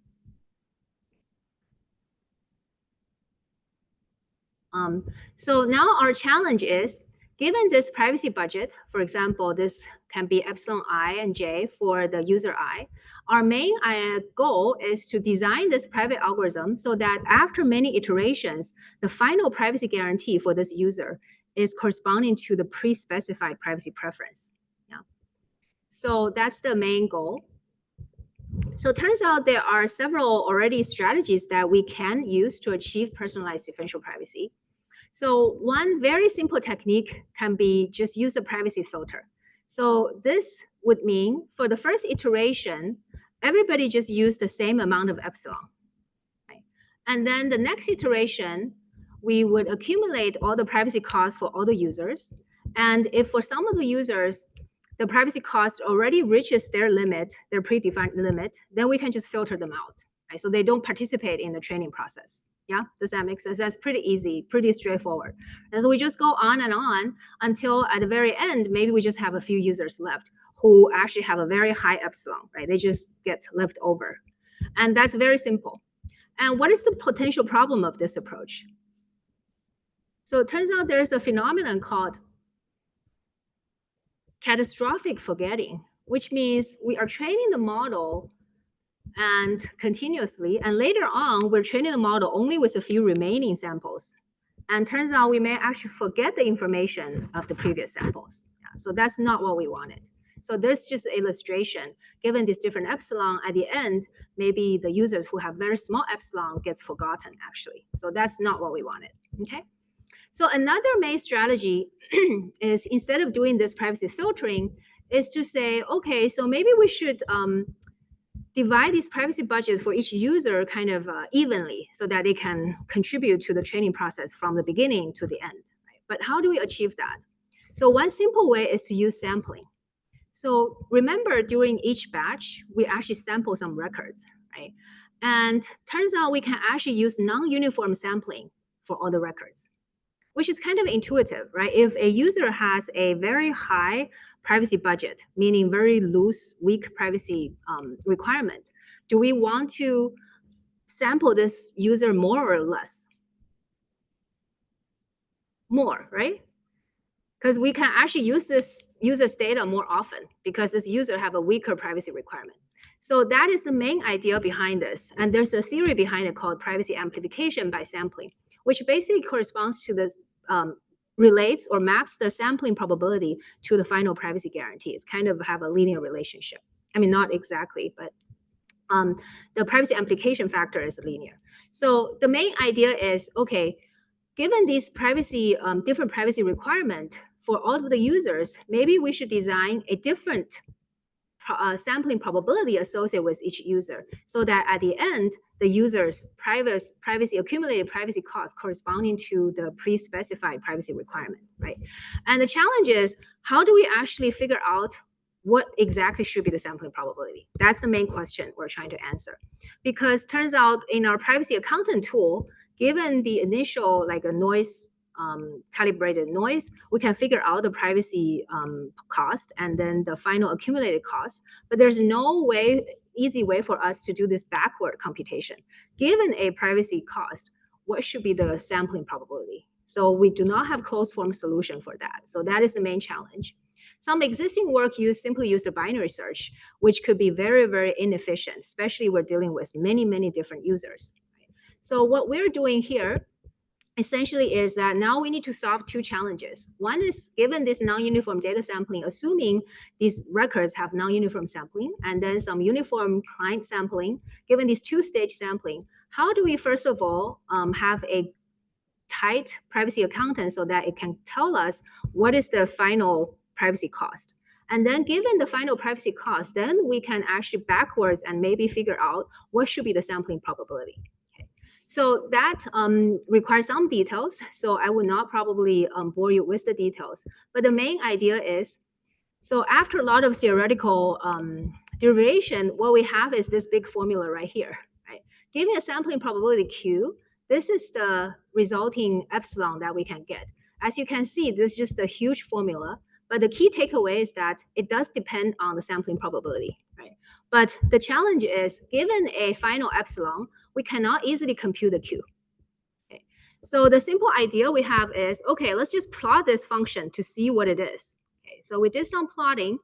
So now our challenge is, given this privacy budget, for example, this can be epsilon I and j for the user I, our main goal is to design this private algorithm so that after many iterations, the final privacy guarantee for this user is corresponding to the pre-specified privacy preference. Yeah. So that's the main goal. So it turns out there are several already strategies that we can use to achieve personalized differential privacy. So one very simple technique can be just use a privacy filter. So this would mean for the first iteration, everybody just use the same amount of epsilon. Right? And then the next iteration, we would accumulate all the privacy costs for all the users. And if for some of the users, the privacy cost already reaches their limit, their predefined limit, then we can just filter them out. Right? So they don't participate in the training process. Yeah, does that make sense? That's pretty easy, pretty straightforward. And so we just go on and on until at the very end, maybe we just have a few users left who actually have a very high epsilon, right? They just get left over. And that's very simple. And what is the potential problem of this approach? So it turns out there's a phenomenon called catastrophic forgetting, which means we are training the model and continuously, and later on, we're training the model only with a few remaining samples. And turns out we may actually forget the information of the previous samples. Yeah, so that's not what we wanted. So this is just an illustration. Given this different epsilon, at the end, maybe the users who have very small epsilon gets forgotten, actually. So that's not what we wanted, okay? So another main strategy is, instead of doing this privacy filtering, is to say, okay, so maybe we should divide these privacy budgets for each user kind of evenly so that they can contribute to the training process from the beginning to the end. Right? But how do we achieve that? So one simple way is to use sampling. So remember, during each batch, we actually sample some records, right? And turns out we can actually use non-uniform sampling for all the records, which is kind of intuitive, right? If a user has a very high privacy budget, meaning very loose, weak privacy requirement, do we want to sample this user more or less? More, right? Because we can actually use this user's data more often because this user have a weaker privacy requirement. So that is the main idea behind this. And there's a theory behind it called privacy amplification by sampling, which basically corresponds to this, relates or maps the sampling probability to the final privacy guarantee. It's kind of have a linear relationship. I mean, not exactly, but the privacy amplification factor is linear. So the main idea is, okay, given these privacy, different privacy requirement for all of the users, maybe we should design a different sampling probability associated with each user so that at the end, the user's privacy accumulated privacy cost corresponding to the pre-specified privacy requirement, right? And the challenge is, how do we actually figure out what exactly should be the sampling probability? That's the main question we're trying to answer. Because turns out in our privacy accountant tool, given the initial like a noise, calibrated noise, we can figure out the privacy cost and then the final accumulated cost. But there's no way, easy way for us to do this backward computation. Given a privacy cost, what should be the sampling probability? So we do not have closed form solution for that. So that is the main challenge. Some existing work simply use the binary search, which could be very, very inefficient, especially we're dealing with many, many different users. So what we're doing here essentially is that now we need to solve two challenges. One is, given this non-uniform data sampling, assuming these records have non-uniform sampling, and then some uniform client sampling, given these two-stage sampling, how do we first of all have a tight privacy accountant so that it can tell us what is the final privacy cost? And then given the final privacy cost, then we can actually backwards and maybe figure out what should be the sampling probability. So that requires some details. So I will not probably bore you with the details. But the main idea is, so after a lot of theoretical derivation, what we have is this big formula right here. Right? Giving a sampling probability Q, this is the resulting epsilon that we can get. As you can see, this is just a huge formula. But the key takeaway is that it does depend on the sampling probability. Right? But the challenge is, given a final epsilon, we cannot easily compute the Q. Okay. So the simple idea we have is, okay, let's just plot this function to see what it is. Okay. So we did some plotting.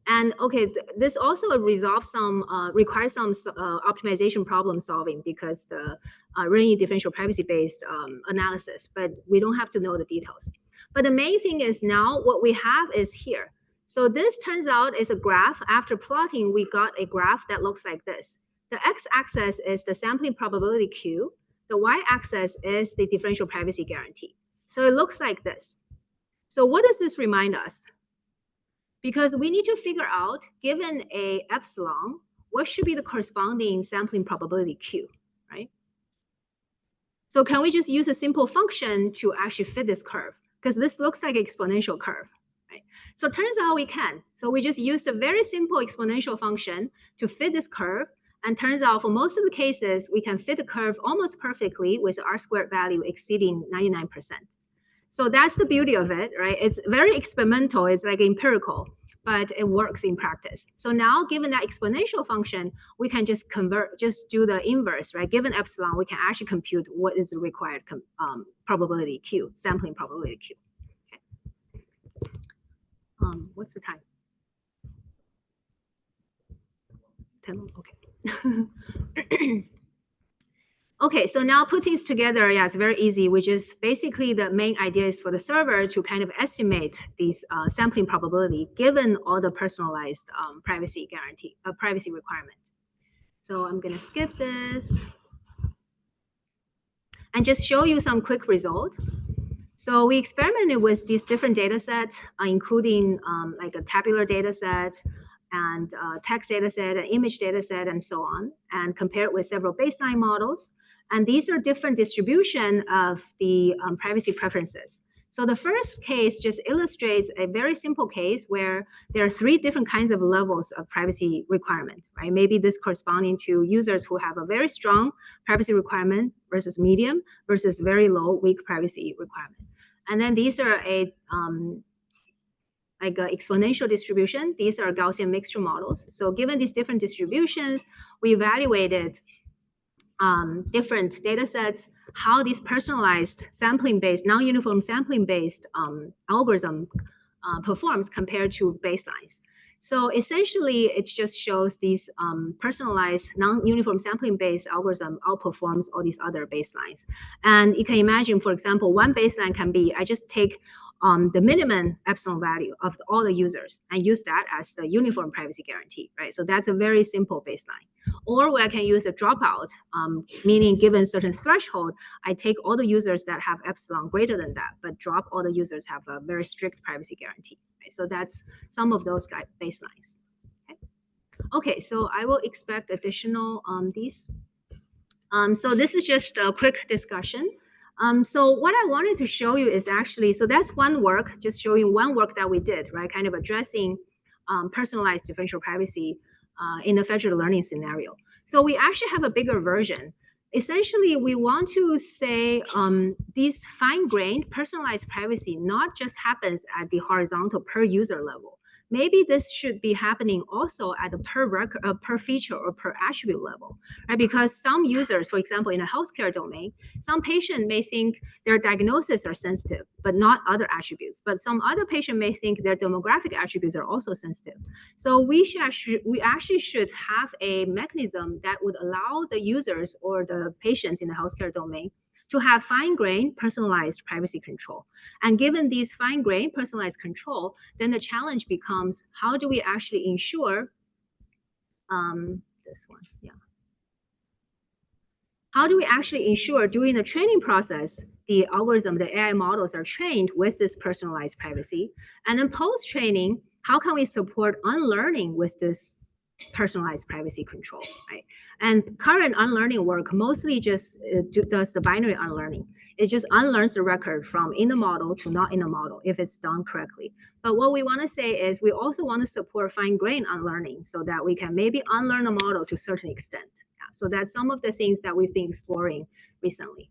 And okay, this also requires some optimization problem solving because the Renyi differential privacy-based analysis, but we don't have to know the details. But the main thing is now what we have is here. So this turns out is a graph. After plotting, we got a graph that looks like this. The x-axis is the sampling probability Q. The y-axis is the differential privacy guarantee. So it looks like this. So what does this remind us? Because we need to figure out, given a epsilon, what should be the corresponding sampling probability Q, right? So can we just use a simple function to actually fit this curve? Because this looks like an exponential curve, right? So it turns out we can. So we just used a very simple exponential function to fit this curve. And turns out for most of the cases, we can fit the curve almost perfectly with R-squared value exceeding 99%. So that's the beauty of it, right? It's very experimental. It's like empirical, but it works in practice. So now, given that exponential function, we can just do the inverse, right? Given epsilon, we can actually compute what is the required probability Q, sampling probability Q. Okay. What's the time? 10, okay. Okay, so now put things together, yeah, it's very easy, which is basically the main idea is for the server to kind of estimate these sampling probability given all the personalized privacy guarantee, privacy requirement. So I'm gonna skip this and just show you some quick result. So we experimented with these different data sets, including like a tabular data set, and text data set, an image data set, and so on, and compare it with several baseline models. And these are different distribution of the privacy preferences. So the first case just illustrates a very simple case where there are three different kinds of levels of privacy requirement, right? Maybe this corresponding to users who have a very strong privacy requirement versus medium versus very low, weak privacy requirement. And then these are like an exponential distribution. These are Gaussian mixture models. So given these different distributions, we evaluated different data sets, how these personalized sampling-based, non-uniform sampling-based algorithm performs compared to baselines. So essentially, it just shows these personalized non-uniform sampling-based algorithm outperforms all these other baselines. And you can imagine, for example, one baseline can be, I just take the minimum epsilon value of all the users and use that as the uniform privacy guarantee, right? So that's a very simple baseline. Or I can use a dropout, meaning given certain threshold, I take all the users that have epsilon greater than that, but drop all the users have a very strict privacy guarantee. Right? So that's some of those baselines. Okay, so I will expect additional these. So this is just a quick discussion. So what I wanted to show you is actually, so that's one work, just showing one work that we did, right? Kind of addressing personalized differential privacy in a federated learning scenario. So we actually have a bigger version. Essentially, we want to say these fine-grained personalized privacy not just happens at the horizontal per user level. Maybe this should be happening also at the per feature or per attribute level, right? Because some users, for example, in a healthcare domain, some patient may think their diagnoses are sensitive, but not other attributes. But some other patient may think their demographic attributes are also sensitive. So we actually should have a mechanism that would allow the users or the patients in the healthcare domain to have fine-grained personalized privacy control. And given these fine-grained personalized control, then the challenge becomes, how do we actually ensure, this one, yeah. How do we actually ensure during the training process, the algorithm, the AI models are trained with this personalized privacy? And then post-training, how can we support unlearning with this personalized privacy control, right? And current unlearning work mostly just does the binary unlearning. It just unlearns the record from in the model to not in the model if it's done correctly. But what we want to say is we also want to support fine-grained unlearning so that we can maybe unlearn the model to a certain extent. Yeah, so that's some of the things that we've been exploring recently.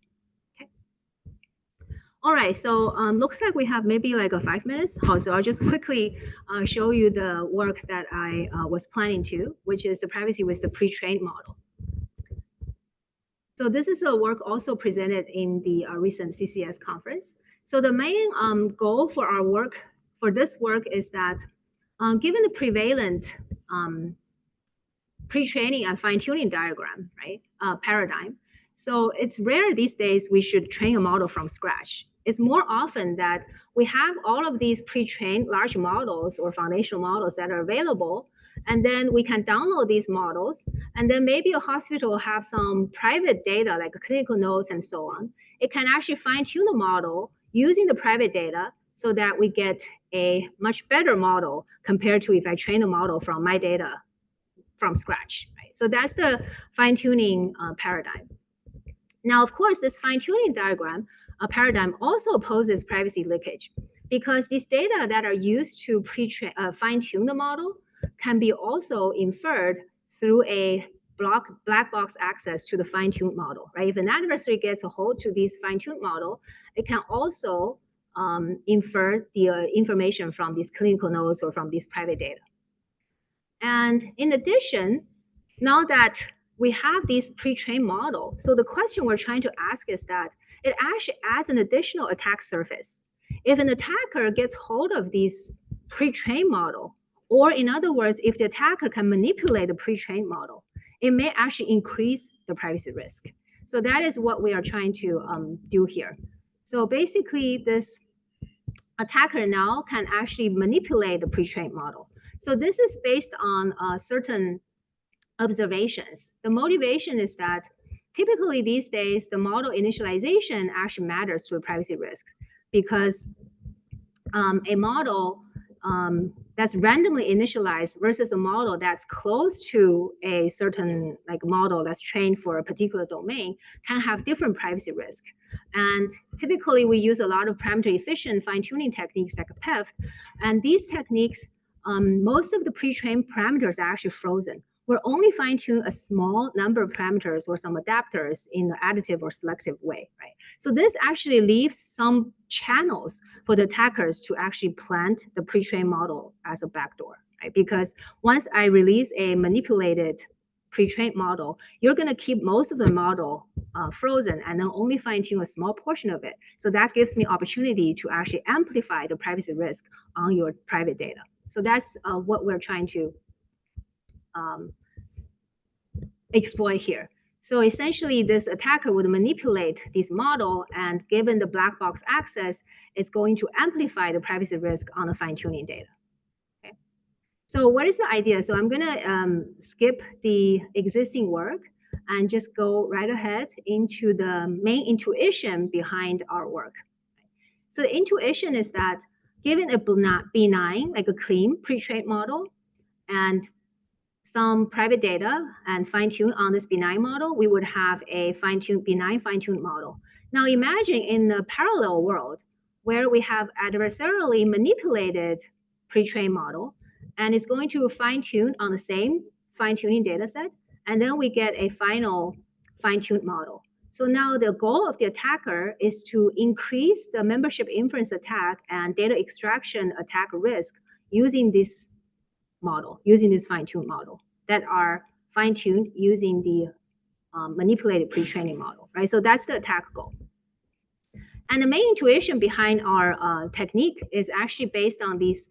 All right, so looks like we have maybe like 5 minutes. So I'll just quickly show you the work that I was planning to, which is the privacy with the pre-trained model. So this is a work also presented in the recent CCS conference. So the main goal for our work, for this work, is that given the prevalent pre-training and fine-tuning diagram, right, paradigm, so it's rare these days we should train a model from scratch. It's more often that we have all of these pre-trained large models or foundational models that are available, and then we can download these models, and then maybe a hospital will have some private data like clinical notes and so on. It can actually fine-tune the model using the private data so that we get a much better model compared to if I train a model from my data from scratch, right? So that's the fine-tuning paradigm. Now, of course, this fine-tuning paradigm also poses privacy leakage because these data that are used to fine-tune the model can be also inferred through a black box access to the fine-tuned model, right? If an adversary gets a hold to this fine-tuned model, it can also infer the information from these clinical notes or from these private data. And in addition, now that we have this pre-trained model, so the question we're trying to ask is that it actually adds an additional attack surface. If an attacker gets hold of this pre-trained model, or in other words, if the attacker can manipulate the pre-trained model, it may actually increase the privacy risk. So that is what we are trying to do here. So basically, this attacker now can actually manipulate the pre-trained model. So this is based on certain observations. The motivation is that typically these days, the model initialization actually matters to the privacy risks because a model that's randomly initialized versus a model that's close to a certain model that's trained for a particular domain can have different privacy risk. And typically we use a lot of parameter efficient fine-tuning techniques like PEF. And these techniques, most of the pre-trained parameters are actually frozen. We're only fine-tune a small number of parameters or some adapters in the additive or selective way, right? So this actually leaves some channels for the attackers to actually plant the pre-trained model as a backdoor, right? Because once I release a manipulated pre-trained model, you're going to keep most of the model frozen and then only fine-tune a small portion of it. So that gives me opportunity to actually amplify the privacy risk on your private data. So that's what we're trying to exploit here. So essentially, this attacker would manipulate this model, and given the black box access, it's going to amplify the privacy risk on the fine-tuning data. Okay. So what is the idea? So I'm going to skip the existing work and just go right ahead into the main intuition behind our work. So the intuition is that given a benign, like a clean pre-trained model, and some private data and fine-tune on this benign model, we would have a benign fine-tuned model. Now imagine in a parallel world where we have adversarially manipulated pre-trained model, and it's going to fine-tune on the same fine-tuning data set, and then we get a final fine-tuned model. So now the goal of the attacker is to increase the membership inference attack and data extraction attack risk using this model, using this fine-tuned model that are fine-tuned using the manipulated pre-training model, right? So that's the attack goal. And the main intuition behind our technique is actually based on this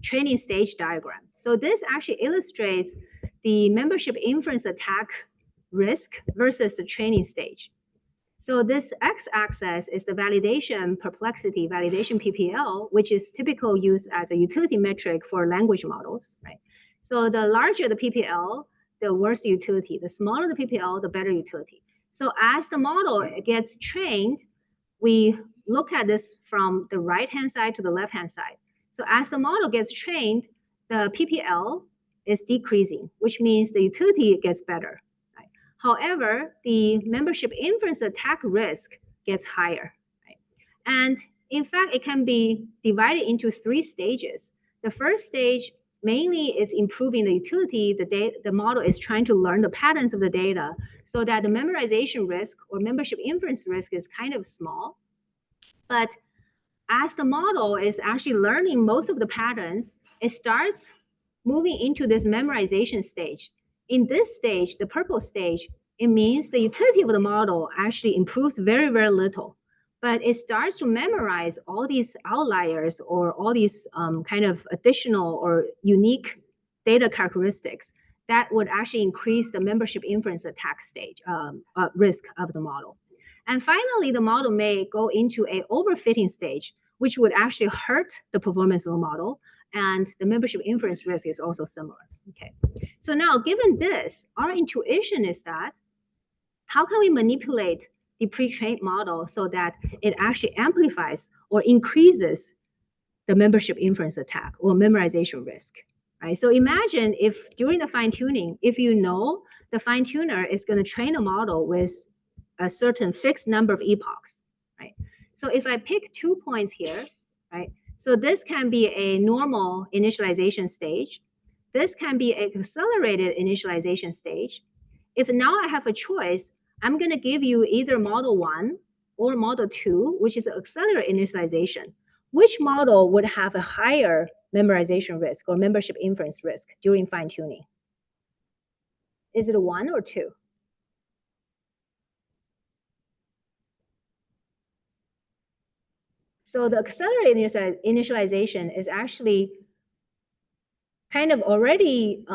training stage diagram. So this actually illustrates the membership inference attack risk versus the training stage. So this x-axis is the validation perplexity, validation PPL, which is typically used as a utility metric for language models, right? So the larger the PPL, the worse the utility. The smaller the PPL, the better utility. So as the model gets trained, we look at this from the right-hand side to the left-hand side. So as the model gets trained, the PPL is decreasing, which means the utility gets better. However, the membership inference attack risk gets higher, right? And in fact, it can be divided into 3 stages. The first stage mainly is improving the utility. The model is trying to learn the patterns of the data so that the memorization risk or membership inference risk is kind of small. But as the model is actually learning most of the patterns, it starts moving into this memorization stage. In this stage, the purple stage, it means the utility of the model actually improves very, very little. But it starts to memorize all these outliers or all these kind of additional or unique data characteristics that would actually increase the membership inference attack stage risk of the model. And finally, the model may go into an overfitting stage, which would actually hurt the performance of the model. And the membership inference risk is also similar. Okay. So now, given this, our intuition is that how can we manipulate the pre-trained model so that it actually amplifies or increases the membership inference attack or memorization risk, right? So imagine if during the fine-tuning, if you know the fine-tuner is going to train a model with a certain fixed number of epochs, right? So if I pick 2 points here, right? So this can be a normal initialization stage. This can be an accelerated initialization stage. If now I have a choice, I'm going to give you either model 1 or model 2, which is accelerated initialization. Which model would have a higher memorization risk or membership inference risk during fine-tuning? Is it a 1 or 2? So the accelerated initialization is actually kind of already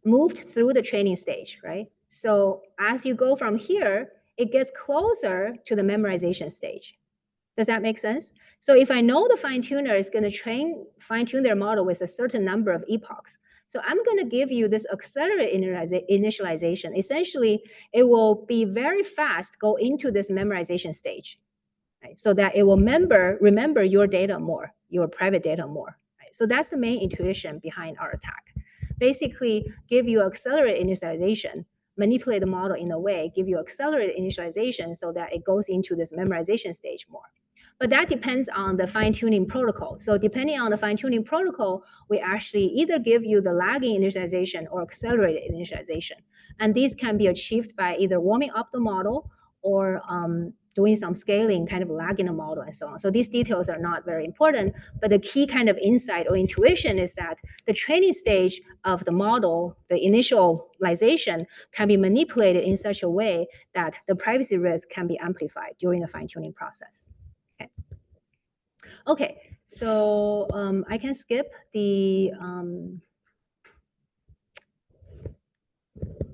moved through the training stage, right? So as you go from here, it gets closer to the memorization stage. Does that make sense? So if I know the fine-tuner is going to fine-tune their model with a certain number of epochs, so I'm going to give you this accelerated initialization. Essentially, it will be very fast, go into this memorization stage, right? So that it will remember your data more, your private data more. Right? So that's the main intuition behind our attack. Basically, give you accelerated initialization, manipulate the model in a way, give you accelerated initialization so that it goes into this memorization stage more. But that depends on the fine-tuning protocol. So depending on the fine-tuning protocol, we actually either give you the lagging initialization or accelerated initialization. And these can be achieved by either warming up the model or doing some scaling, kind of lagging the model and so on. So these details are not very important, but the key kind of insight or intuition is that the training stage of the model, the initialization, can be manipulated in such a way that the privacy risk can be amplified during the fine-tuning process. Okay, so I can skip the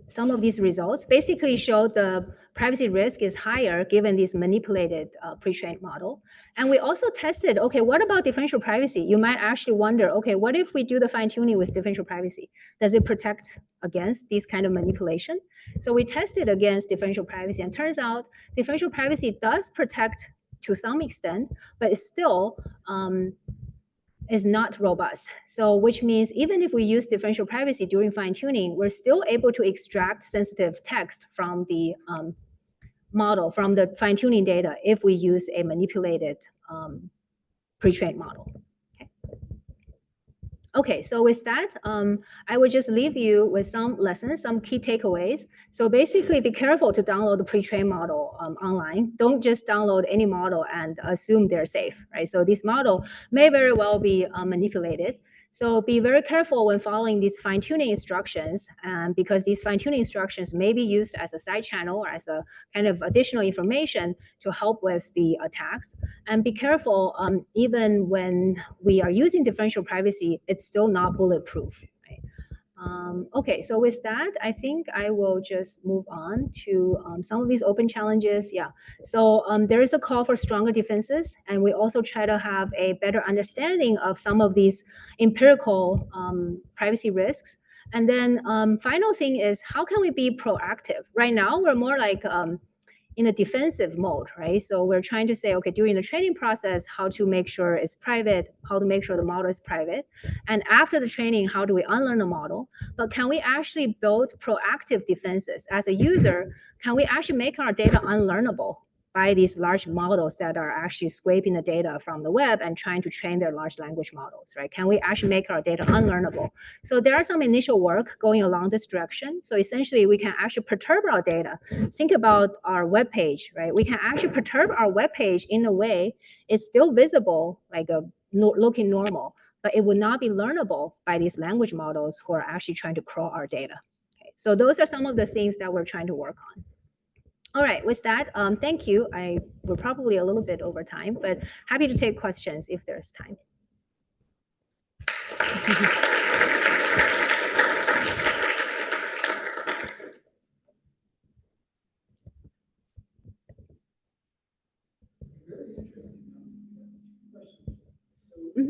some of these results basically show the privacy risk is higher given this manipulated pre-trained model. And we also tested, okay, what about differential privacy? You might actually wonder, okay, what if we do the fine-tuning with differential privacy? Does it protect against this kind of manipulation? So we tested against differential privacy, and turns out differential privacy does protect to some extent, but it's still is not robust. So which means even if we use differential privacy during fine-tuning, we're still able to extract sensitive text from the model, from the fine-tuning data, if we use a manipulated pre-trained model. Okay, so with that, I would just leave you with some lessons, some key takeaways. So basically, be careful to download the pre-trained model online. Don't just download any model and assume they're safe, right? So this model may very well be manipulated. So be very careful when following these fine-tuning instructions, because these fine-tuning instructions may be used as a side channel or as a kind of additional information to help with the attacks. And be careful, even when we are using differential privacy, it's still not bulletproof. Right? Okay, so with that, I think I will just move on to some of these open challenges. Yeah, so there is a call for stronger defenses, and we also try to have a better understanding of some of these empirical privacy risks. And then final thing is, how can we be proactive? Right now, we're more like in a defensive mode, right? So we're trying to say, okay, during the training process, how to make sure it's private, how to make sure the model is private. And after the training, how do we unlearn the model? But can we actually build proactive defenses? As a user, can we actually make our data unlearnable by these large models that are actually scraping the data from the web and trying to train their large language models, right? Can we actually make our data unlearnable? So there are some initial work going along this direction. So essentially, we can actually perturb our data. Think about our web page, right? We can actually perturb our web page in a way it's still visible, like looking normal, but it would not be learnable by these language models who are actually trying to crawl our data. Okay, so those are some of the things that we're trying to work on. All right, with that, thank you. We're probably a little bit over time, but happy to take questions if there's time. Mm-hmm.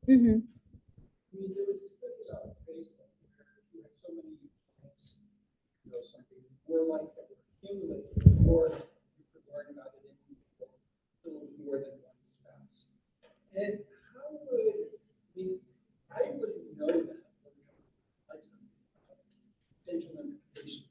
Mm-hmm. I mean, there was a study about Facebook where you had so many likes, something more likes that were accumulated, more you could learn about it in more than one spouse. And how would I wouldn't know that like some potential implications.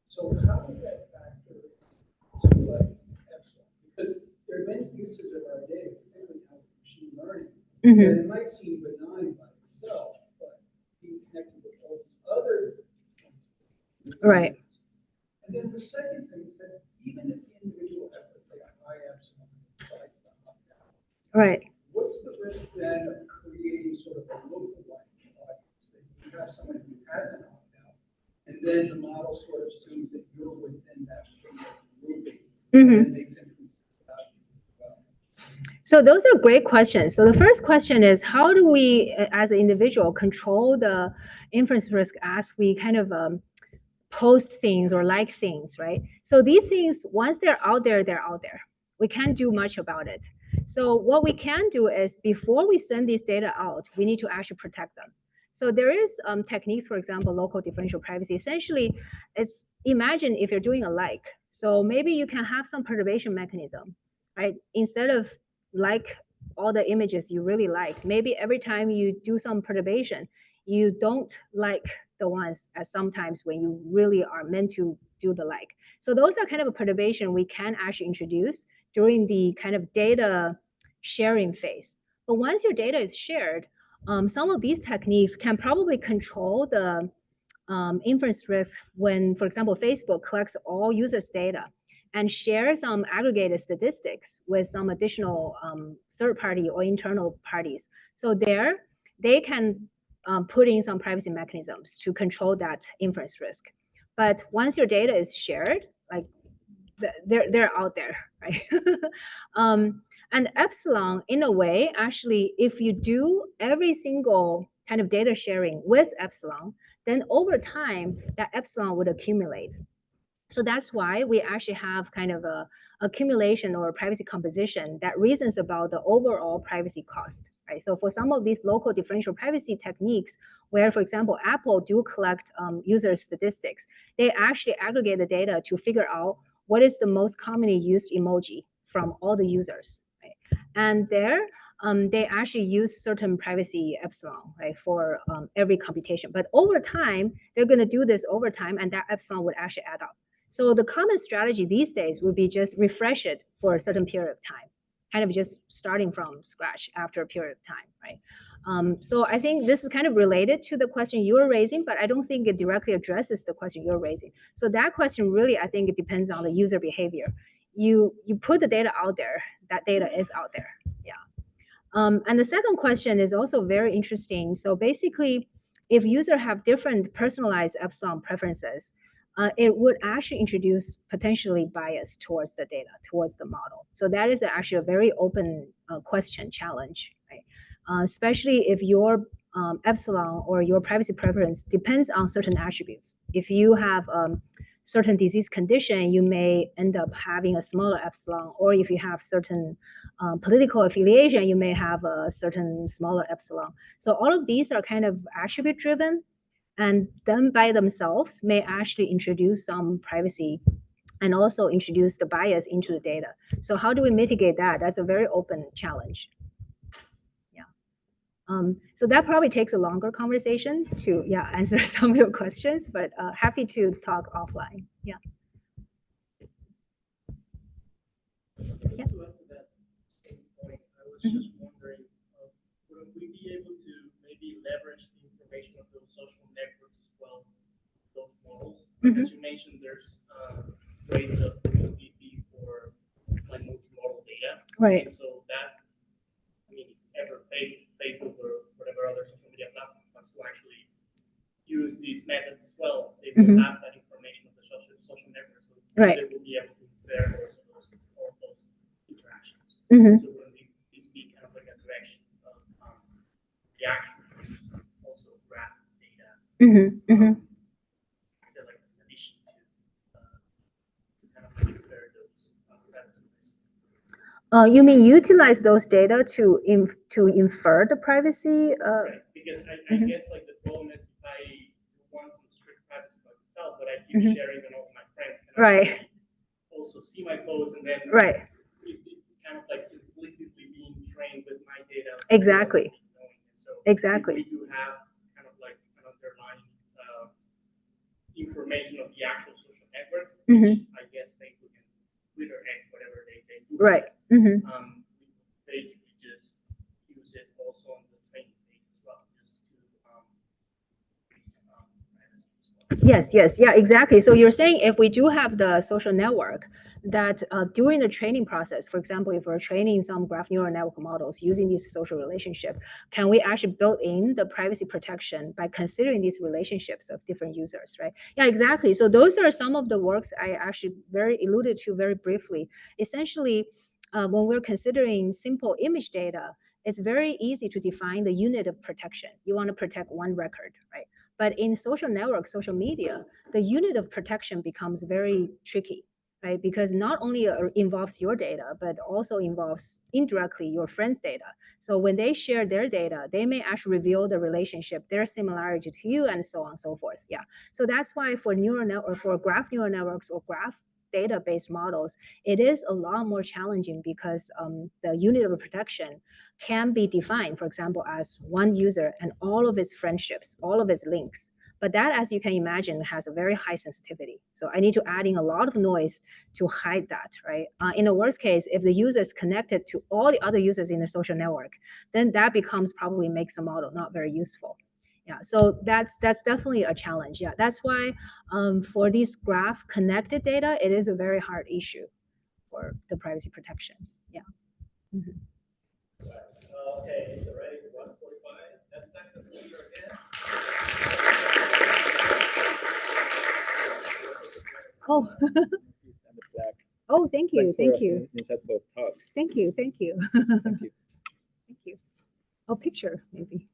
So how would that factor to like Epsilon? Because there are many uses of our data, particularly now with machine learning. Mm-hmm. And it might seem benign by itself, but being connected with all these other points. Right. And then the second thing is that even if the individual has, let's say, a high epsilon decides to opt out, right. What's the risk then of creating sort of a lookalike audience that you have someone who has an opt out, and then the model sort of assumes that you're within that same grouping, and then makes inferences about you as well. So those are great questions. So the first question is, how do we, as an individual, control the inference risk as we kind of post things or like things, right? So these things, once they're out there, they're out there. We can't do much about it. So what we can do is, before we send these data out, we need to actually protect them. So there is techniques, for example, local differential privacy. Essentially, it's, imagine if you're doing a like. So maybe you can have some perturbation mechanism, right? Instead of like all the images you really like, maybe every time you do some perturbation, you don't like the ones as sometimes when you really are meant to do the like. So those are kind of a perturbation we can actually introduce during the kind of data sharing phase. But once your data is shared, some of these techniques can probably control the inference risk when, for example, Facebook collects all users' data and shares some aggregated statistics with some additional third-party or internal parties. So there, they can put in some privacy mechanisms to control that inference risk. But once your data is shared, like they're out there, right? And epsilon, in a way, actually, if you do every single kind of data sharing with epsilon, then over time, that epsilon would accumulate. So that's why we actually have kind of a accumulation or privacy composition that reasons about the overall privacy cost, right? So for some of these local differential privacy techniques, where, for example, Apple do collect user statistics, they actually aggregate the data to figure out what is the most commonly used emoji from all the users, right? And there, they actually use certain privacy epsilon, right, for every computation. But over time, they're going to do this over time, and that epsilon would actually add up. So the common strategy these days would be just refresh it for a certain period of time, kind of just starting from scratch after a period of time, right? So I think this is kind of related to the question you were raising, but I don't think it directly addresses the question you're raising. So that question really, I think it depends on the user behavior. You put the data out there, that data is out there, yeah. And the second question is also very interesting. So basically, if users have different personalized epsilon preferences, it would actually introduce potentially bias towards the data, towards the model. So that is actually a very open question challenge, right? Especially if your epsilon or your privacy preference depends on certain attributes. If you have certain disease condition, you may end up having a smaller epsilon, or if you have certain political affiliation, you may have a certain smaller epsilon. So all of these are kind of attribute driven, and them by themselves may actually introduce some privacy and also introduce the bias into the data. So how do we mitigate that? That's a very open challenge. Yeah. So that probably takes a longer conversation to answer some of your questions, but happy to talk offline. Yeah. Yeah. To add to that same point, I was just wondering, would we be able to maybe leverage the information of those social networks as well, those models? As you mentioned, there's ways of MVP for like multimodal data. Right. And so that, I mean, ever Facebook or whatever other social media platform wants to actually use these methods as well, they will have that information of the social network. So they will be able to compare also all those interactions. So wouldn't this be kind of like a direction of the actual also graph data? So like in addition to kind of compare those privacy risks. You mean utilize those data to infer the privacy? Right, because I guess like the problem is if I want some strict privacy by myself, but I keep sharing it all with my friends, and I also see my posts, and then it's kind of like implicitly being trained with my data. Exactly. So exactly. we do have kind of like an underlying information of the actual social network, which I guess Facebook and Twitter and whatever they do. Right. We basically just use it also on the training page as well, just to increase privacy as well. Yes, yeah, exactly. So you're saying if we do have the social network, that during the training process, for example, if we're training some graph neural network models using this social relationship, can we actually build in the privacy protection by considering these relationships of different users, right? Yeah, exactly. So those are some of the works I actually alluded to very briefly. Essentially, when we're considering simple image data, it's very easy to define the unit of protection. You want to protect one record, right? But in social networks, social media, the unit of protection becomes very tricky, right? Because not only involves your data, but also involves indirectly your friends' data. So when they share their data, they may actually reveal the relationship, their similarity to you, and so on and so forth. Yeah. So that's why for for graph neural networks or graph data-based models, it is a lot more challenging because the unit of protection can be defined, for example, as one user and all of its friendships, all of its links. But that, as you can imagine, has a very high sensitivity. So I need to add in a lot of noise to hide that, right? In the worst case, if the user is connected to all the other users in the social network, then that becomes probably makes the model not very useful. Yeah, so that's definitely a challenge. Yeah, that's why for these graph connected data, it is a very hard issue for the privacy protection. Yeah. Mhm. Okay, it's already 1:45. Let's thank the speaker again. Oh. Oh, thank you, thank you. Insightful talk. Thank you, thank you. Thank you. Thank you. Oh, picture maybe.